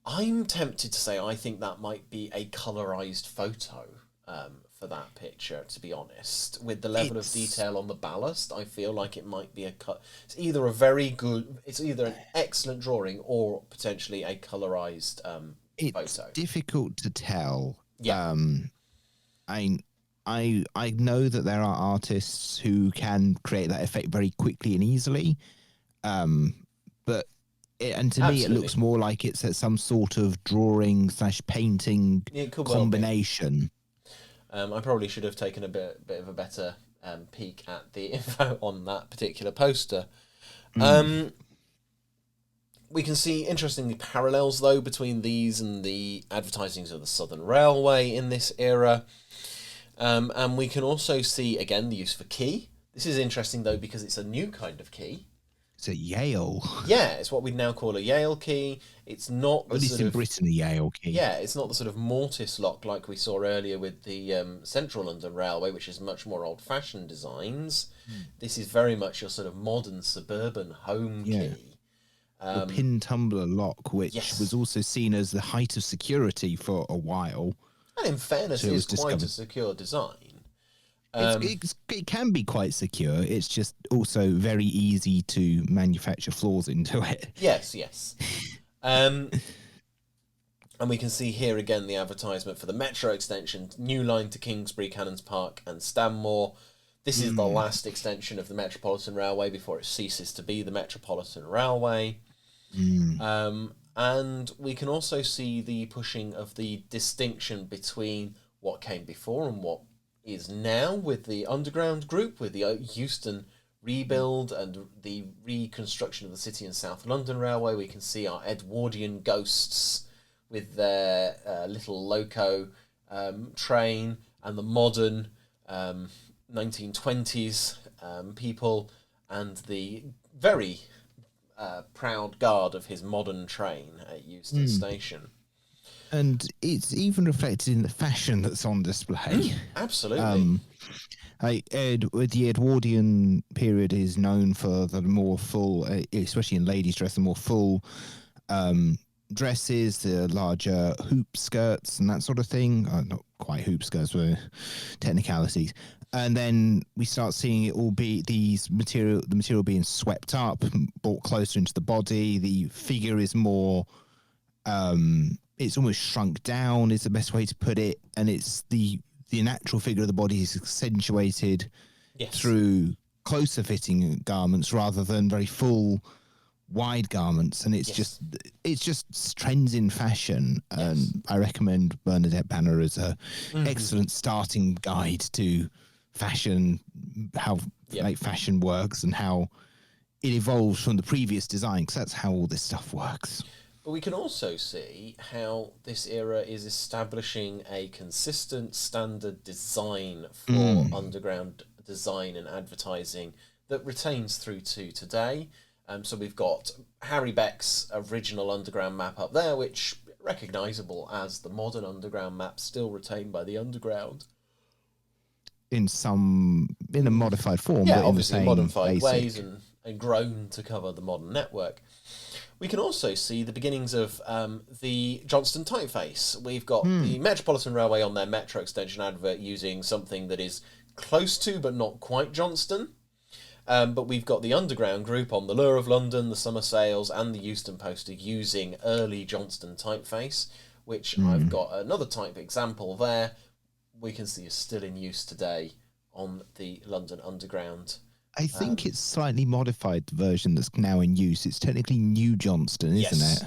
I'm tempted to say I think that might be a colourised photo for that picture, to be honest. With the level of detail on the ballast, I feel like it might be it's either an excellent drawing or potentially a colourised photo. It's difficult to tell. Yeah. I know that there are artists who can create that effect very quickly and easily, but to me it looks more like it's some sort of drawing / painting combination. I probably should have taken a bit of a better peek at the info on that particular poster. We can see, interestingly, parallels, though, between these and the advertisings of the Southern Railway in this era. And we can also see, again, the use of a key. This is interesting, though, because it's a new kind of key. It's a Yale. Yeah, it's what we'd now call a Yale key. It's not the at least in Britain, a Yale key. Yeah, it's not the sort of mortise lock like we saw earlier with the Central London Railway, which is much more old-fashioned designs. This is very much your sort of modern suburban home key. The pin tumbler lock, which was also seen as the height of security for a while. And in fairness, So it it was is quite a discovered. secure design. It can be quite secure. It's just also very easy to manufacture flaws into it. Yes, yes. And we can see here again the advertisement for the metro extension, new line to Kingsbury, Cannons Park and Stanmore. This is the last extension of the Metropolitan Railway before it ceases to be the Metropolitan Railway. And we can also see the pushing of the distinction between what came before and what is now with the Underground Group, with the Euston rebuild and the reconstruction of the City and South London Railway. We can see our Edwardian ghosts with their little loco train, and the modern 1920s people, and the very proud guard of his modern train at Euston Station. And it's even reflected in the fashion that's on display. Absolutely. The Edwardian period is known for the more full, especially in ladies' dress, the more full dresses, the larger hoop skirts and that sort of thing. Not quite hoop skirts, but technicalities. And then we start seeing it all be the material being swept up, brought closer into the body. The figure is more, it's almost shrunk down is the best way to put it. And it's the natural figure of the body is accentuated through closer fitting garments rather than very full wide garments, and it's just trends in fashion. And I recommend Bernadette Banner as a excellent starting guide to fashion, how like fashion works and how it evolves from the previous design, because that's how all this stuff works. But we can also see how this era is establishing a consistent standard design for underground design and advertising that retains through to today. So we've got Harry Beck's original underground map up there, which recognisable as the modern underground map, still retained by the underground. In a modified form, Yeah, but in obviously the same modified basic ways and grown to cover the modern network. We can also see the beginnings of the Johnston typeface. We've got the Metropolitan Railway on their Metro extension advert using something that is close to but not quite Johnston. But we've got the Underground Group on the Lure of London, the Summer Sales, and the Euston Poster using early Johnston typeface, which I've got another type example there. We can see is still in use today on the London Underground. I think it's slightly modified version that's now in use. It's technically New Johnston, isn't it?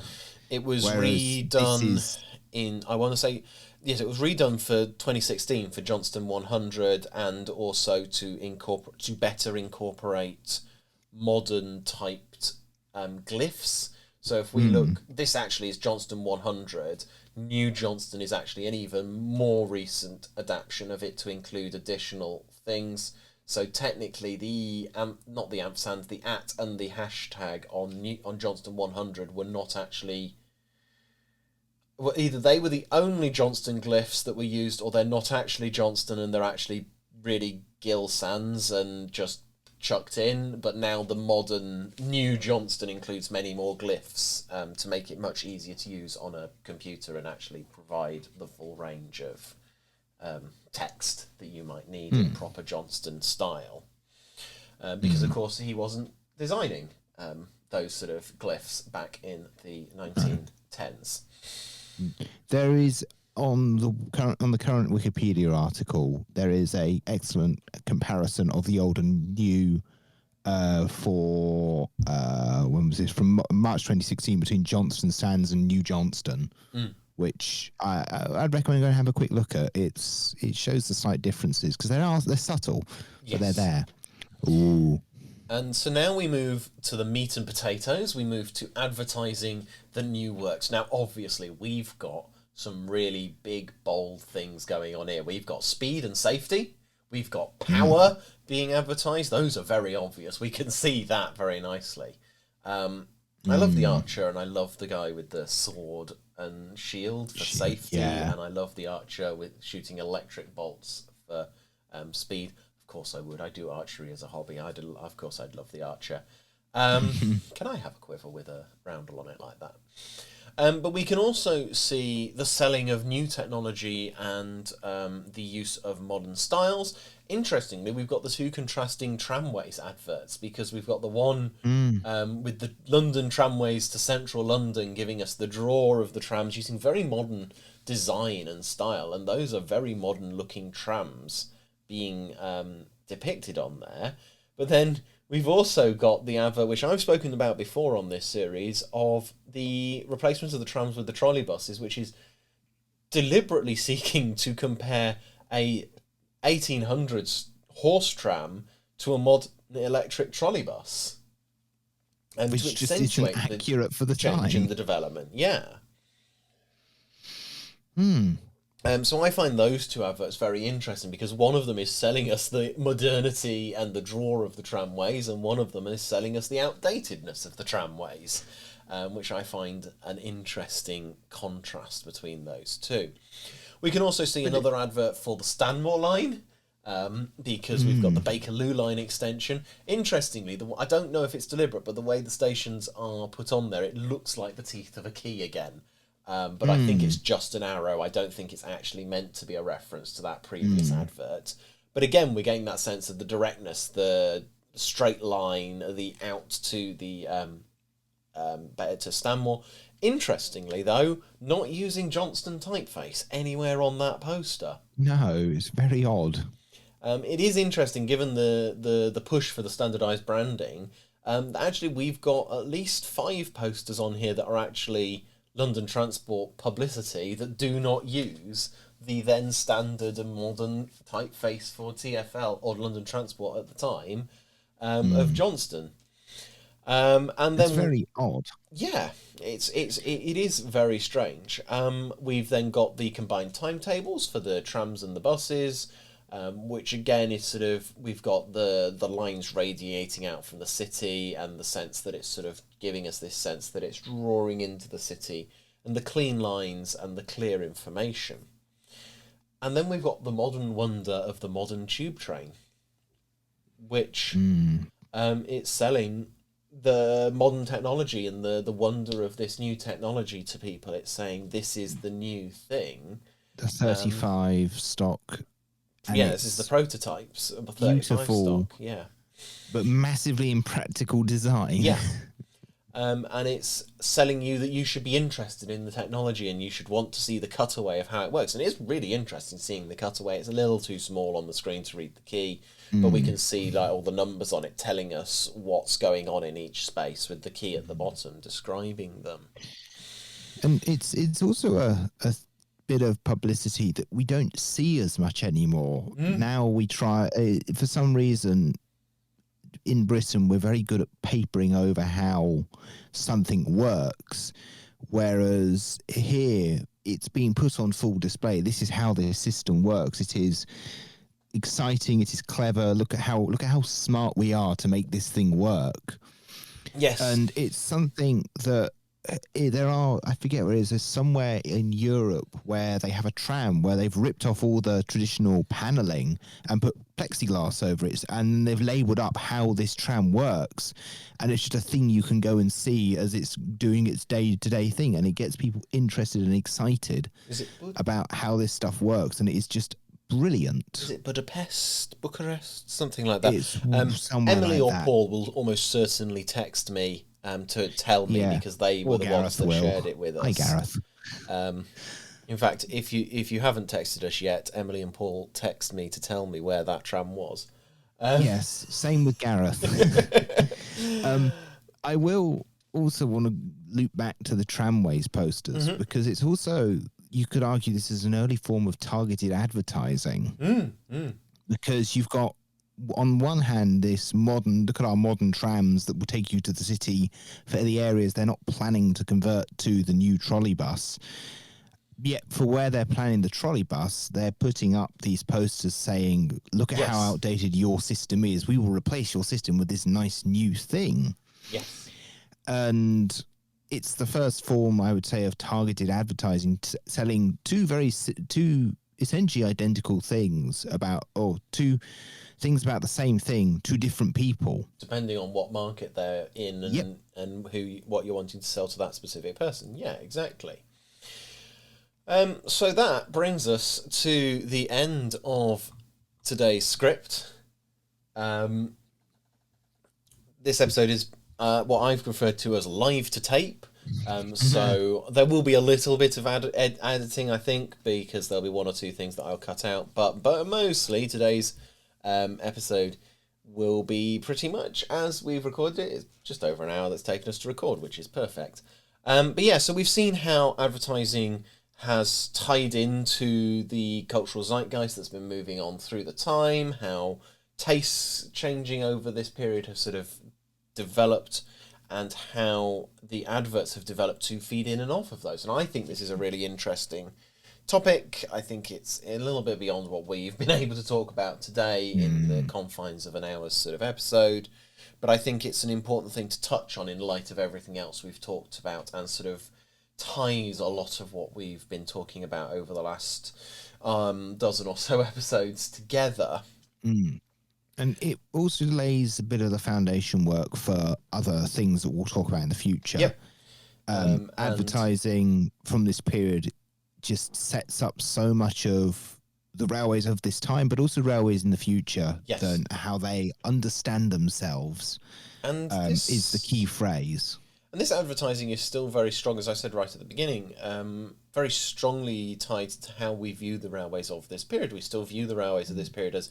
It was Whereas redone in, I want to say, yes, it was redone for 2016 for Johnston 100, and also to better incorporate modern typed glyphs. So if we look, this actually is Johnston 100. New Johnston is actually an even more recent adaptation of it to include additional things. So technically, not the ampersand, the @ and the hashtag on Johnston 100 were not actually. Well, either they were the only Johnston glyphs that were used, or they're not actually Johnston and they're actually really Gill Sans and just chucked in. But now the modern New Johnston includes many more glyphs to make it much easier to use on a computer and actually provide the full range of text that you might need in proper Johnston style. Because, of course, he wasn't designing those sort of glyphs back in the 1910s. There is on the current Wikipedia article, there is a excellent comparison of the old and new for when was this, from March 2016, between Johnston Sands and New Johnston, which I'd recommend going to have a quick look at. It shows the slight differences because they're subtle, but they're there. Ooh. And so now we move to the meat and potatoes. We move to advertising the new works. Now, obviously, we've got some really big, bold things going on here. We've got speed and safety. We've got power being advertised. Those are very obvious. We can see that very nicely. I love the archer, and I love the guy with the sword and shield for safety. Yeah. And I love the archer with shooting electric bolts for speed. Of course I would. I do archery as a hobby. Of course I'd love the archer. Can I have a quiver with a roundel on it like that? But we can also see the selling of new technology and the use of modern styles. Interestingly, we've got the two contrasting tramways adverts, because we've got the one with the London tramways to central London giving us the draw of the trams using very modern design and style, and those are very modern looking trams being depicted on there. But then we've also got the advert, which I've spoken about before on this series, of the replacement of the trams with the trolleybuses, which is deliberately seeking to compare a 1800s horse tram to a modern electric trolleybus, and Which to just isn't accentuate accurate for the change time. in the development. Yeah. Hmm. So I find those two adverts very interesting, because one of them is selling us the modernity and the draw of the tramways, and one of them is selling us the outdatedness of the tramways, which I find an interesting contrast between those two. We can also see another advert for the Stanmore line, because we've got the Bakerloo line extension. Interestingly, I don't know if it's deliberate, but the way the stations are put on there, it looks like the teeth of a key again. But I think it's just an arrow. I don't think it's actually meant to be a reference to that previous advert. But again, we're getting that sense of the directness, the straight line, the out to the better to Stanmore. Interestingly, though, not using Johnston typeface anywhere on that poster. No, it's very odd. It is interesting, given the push for the standardised branding. Actually, we've got at least 5 posters on here that are actually London Trtansport publicity that do not use the then standard and modern typeface for TfL or London Trtansport at the time of Johnston. And then It's very odd. yeah, it is very strange. We've then got the combined timetables for the trams and the buses, which again is sort of, we've got the lines radiating out from the city, and the sense that it's sort of giving us this sense that it's drawing into the city, and the clean lines and the clear information. And then we've got the modern wonder of the modern tube train, which it's selling the modern technology and the wonder of this new technology to people. It's saying this is the new thing. The 35 stock. Yeah, this is the prototypes of the 35 beautiful, stock. Yeah. but massively impractical design. Yeah. And it's selling you that you should be interested in the technology, and you should want to see the cutaway of how it works. And it's really interesting seeing the cutaway. It's a little too small on the screen to read the key, but we can see like all the numbers on it telling us what's going on in each space, with the key at the bottom describing them. And it's also a bit of publicity that we don't see as much anymore. Now we try, for some reason, in Britain, we're very good at papering over how something works, whereas here it's being put on full display. This is how the system works. It is exciting. It is clever. Look at how smart we are to make this thing work. Yes. And it's something that there are, I forget where it is, there's somewhere in Europe where they have a tram where they've ripped off all the traditional paneling and put plexiglass over it, and they've labelled up how this tram works, and it's just a thing you can go and see as it's doing its day-to-day thing, and it gets people interested and excited about how this stuff works, and it is just brilliant. Is it Bucharest, something like that? It's Emily like or that. Paul will almost certainly text me to tell me, because they were the ones that shared it with us. Hi, Gareth. In fact, if you haven't texted us yet, Emily and Paul text me to tell me where that tram was. Yes, same with Gareth. I will also want to loop back to the tramways posters, because it's also, you could argue this is an early form of targeted advertising, because you've got, on one hand, this modern, look at our modern trams that will take you to the city for the areas they're not planning to convert to the new trolleybus. Yet for where they're planning the trolleybus, they're putting up these posters saying, look at how outdated your system is. We will replace your system with this nice new thing. Yes. And it's the first form, I would say, of targeted advertising, selling two essentially identical things about, or two things about the same thing to different people. Depending on what market they're in and, Yep. and what you're wanting to sell to that specific person. Yeah, exactly. So that brings us to the end of today's script. This episode is what I've referred to as live to tape. So there will be a little bit of editing, I think, because there'll be one or two things that I'll cut out. But mostly today's episode will be pretty much as we've recorded it. It's just over an hour that's taken us to record, which is perfect. But yeah, so we've seen how advertising has tied into the cultural zeitgeist that's been moving on through the time, how tastes changing over this period have sort of developed, and how the adverts have developed to feed in and off of those. And I think this is a really interesting topic. I think it's a little bit beyond what we've been able to talk about today in the confines of an hour's sort of episode. But I think it's an important thing to touch on in light of everything else we've talked about, and sort of ties a lot of what we've been talking about over the last dozen or so episodes together. And it also lays a bit of the foundation work for other things that we'll talk about in the future. Yep. Advertising from this period just sets up so much of the railways of this time, but also railways in the future, Yes. and how they understand themselves And is the key phrase. And this advertising is still very strong, as I said right at the beginning, very strongly tied to how we view the railways of this period. We still view the railways of this period as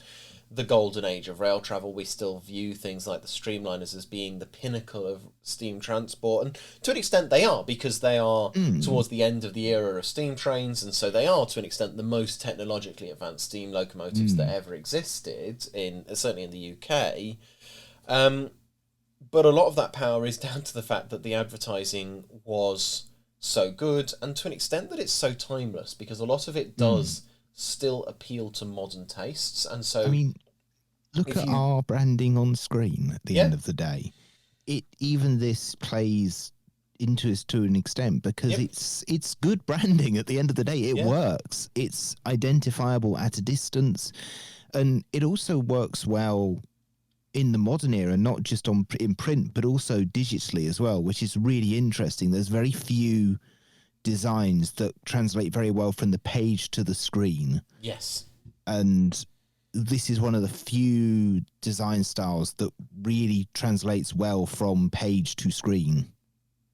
the golden age of rail travel. We still view things like the streamliners as being the pinnacle of steam transport. And to an extent they are, because they are towards the end of the era of steam trains, and so they are, to an extent, the most technologically advanced steam locomotives that ever existed, certainly in the UK. But a lot of that power is down to the fact that the advertising was so good, and to an extent that it's so timeless, because a lot of it does still appeal to modern tastes. And so, I mean, look at our branding on screen at the end of the day. Even this plays into us to an extent, because it's good branding at the end of the day. It works. It's identifiable at a distance, and it also works well in the modern era, not just in print, but also digitally as well, which is really interesting. There's very few designs that translate very well from the page to the screen. Yes. And this is one of the few design styles that really translates well from page to screen.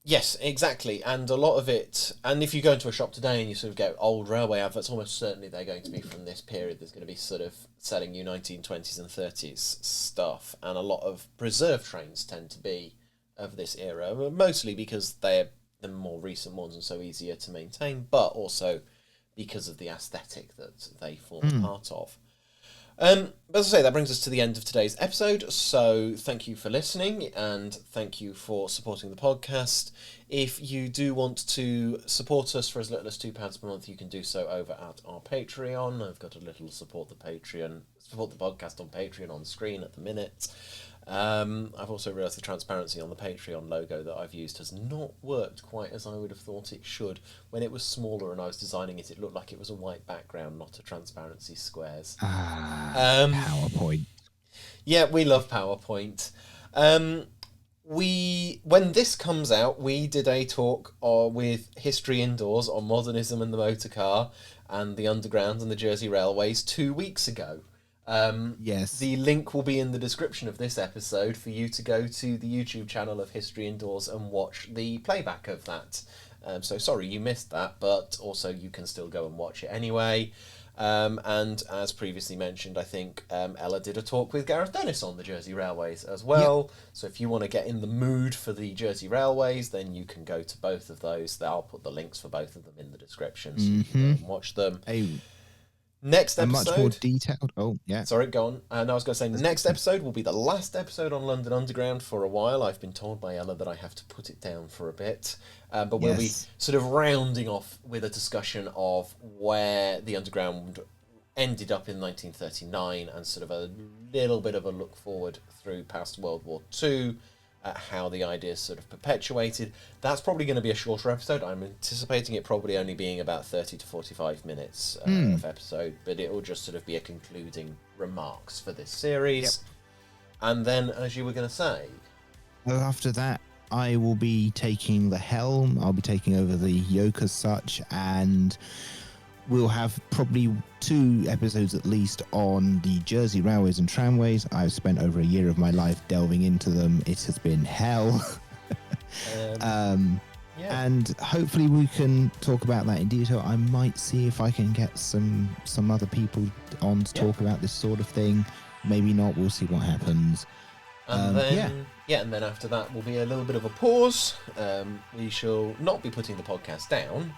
Yes, exactly. And a lot of it, and if you go into a shop today and you sort of get old railway adverts, almost certainly they're going to be from this period. There's going to be sort of selling you 1920s and 30s stuff. And a lot of preserved trains tend to be of this era, mostly because they're the more recent ones and so easier to maintain, but also because of the aesthetic that they form part of. But as I say, that brings us to the end of today's episode. So thank you for listening, and thank you for supporting the podcast. If you do want to support us for as little as £2 per month, you can do so over at our Patreon. I've got a little support the podcast on Patreon on screen at the minute. I've also realised the transparency on the Patreon logo that I've used has not worked quite as I would have thought it should. When it was smaller and I was designing it, it looked like it was a white background, not a transparency squares. PowerPoint. Yeah, we love PowerPoint. When this comes out, we did a talk with History Indoors on modernism and the motor car and the Underground and the Jersey Railways 2 weeks ago. Yes. The link will be in the description of this episode for you to go to the YouTube channel of History Indoors and watch the playback of that. So sorry you missed that, but also you can still go and watch it anyway. And as previously mentioned, I think Ella did a talk with Gareth Dennis on the Jersey Railways as well. Yep. So if you want to get in the mood for the Jersey Railways, then you can go to both of those. I'll put the links for both of them in the description so you can go and watch them. Next episode, much more detailed. Oh, yeah. Sorry, go on. I was going to say, next episode will be the last episode on London Underground for a while. I've been told by Ella that I have to put it down for a bit. But we'll be sort of rounding off with a discussion of where the Underground ended up in 1939 and sort of a little bit of a look forward through past World War II, at how the idea is sort of perpetuated. That's probably going to be a shorter episode. I'm anticipating it probably only being about 30 to 45 minutes of episode, but it will just sort of be a concluding remarks for this series. Yep. And then, as you were going to say... Well, after that, I will be taking the helm. I'll be taking over the yoke as such, and we'll have probably 2 episodes at least on the Jersey railways and tramways. I've spent over a year of my life delving into them. It has been hell. And hopefully we can talk about that in detail. I might see if I can get some other people on to talk about this sort of thing. Maybe not. We'll see what happens. And then after that will be a little bit of a pause. We shall not be putting the podcast down.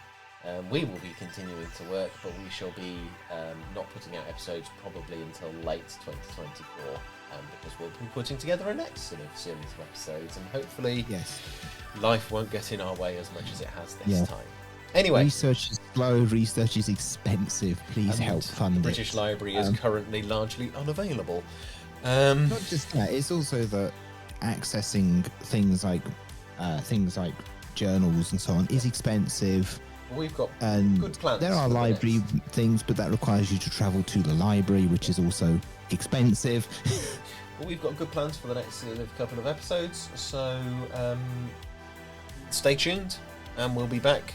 We will be continuing to work, but we shall be not putting out episodes probably until late 2024, because we'll be putting together a next sort of series of episodes, and hopefully life won't get in our way as much as it has this time. Anyway, research is slow, research is expensive. Please help fund it. The British Library is currently largely unavailable. Not just that, it's also that accessing things like journals and so on is expensive. We've got and good plans. There are library things, but that requires you to travel to the library, which is also expensive. Well, we've got good plans for the next couple of episodes, so stay tuned, and we'll be back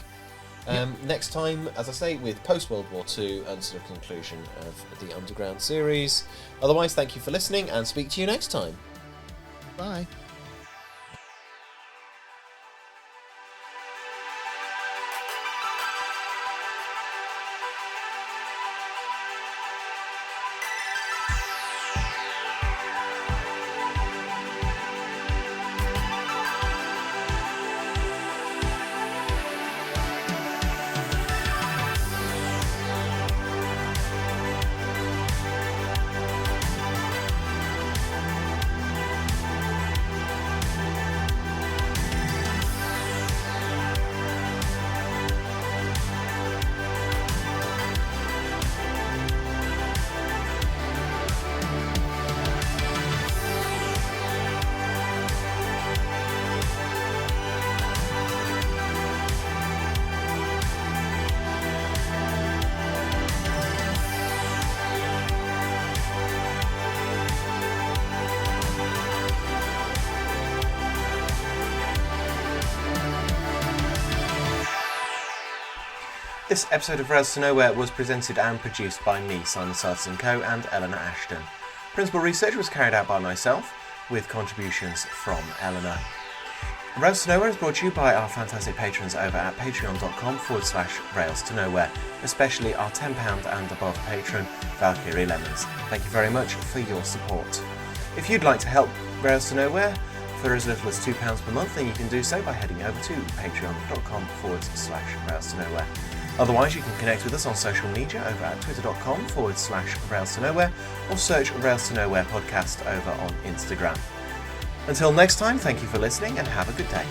next time, as I say, with post-World War II and sort of conclusion of the Underground series. Otherwise, thank you for listening, and speak to you next time. Bye. This episode of Rails to Nowhere was presented and produced by me, Simon Sartison Co, and Eleanor Ashton. Principal research was carried out by myself, with contributions from Eleanor. Rails to Nowhere is brought to you by our fantastic patrons over at patreon.com/Rails to Nowhere, especially our £10 and above patron, Valkyrie Lemons. Thank you very much for your support. If you'd like to help Rails to Nowhere for as little as £2 per month, then you can do so by heading over to patreon.com/Rails to Nowhere. Otherwise, you can connect with us on social media over at twitter.com/Rails to Nowhere, or search Rails to Nowhere podcast over on Instagram. Until next time, thank you for listening and have a good day.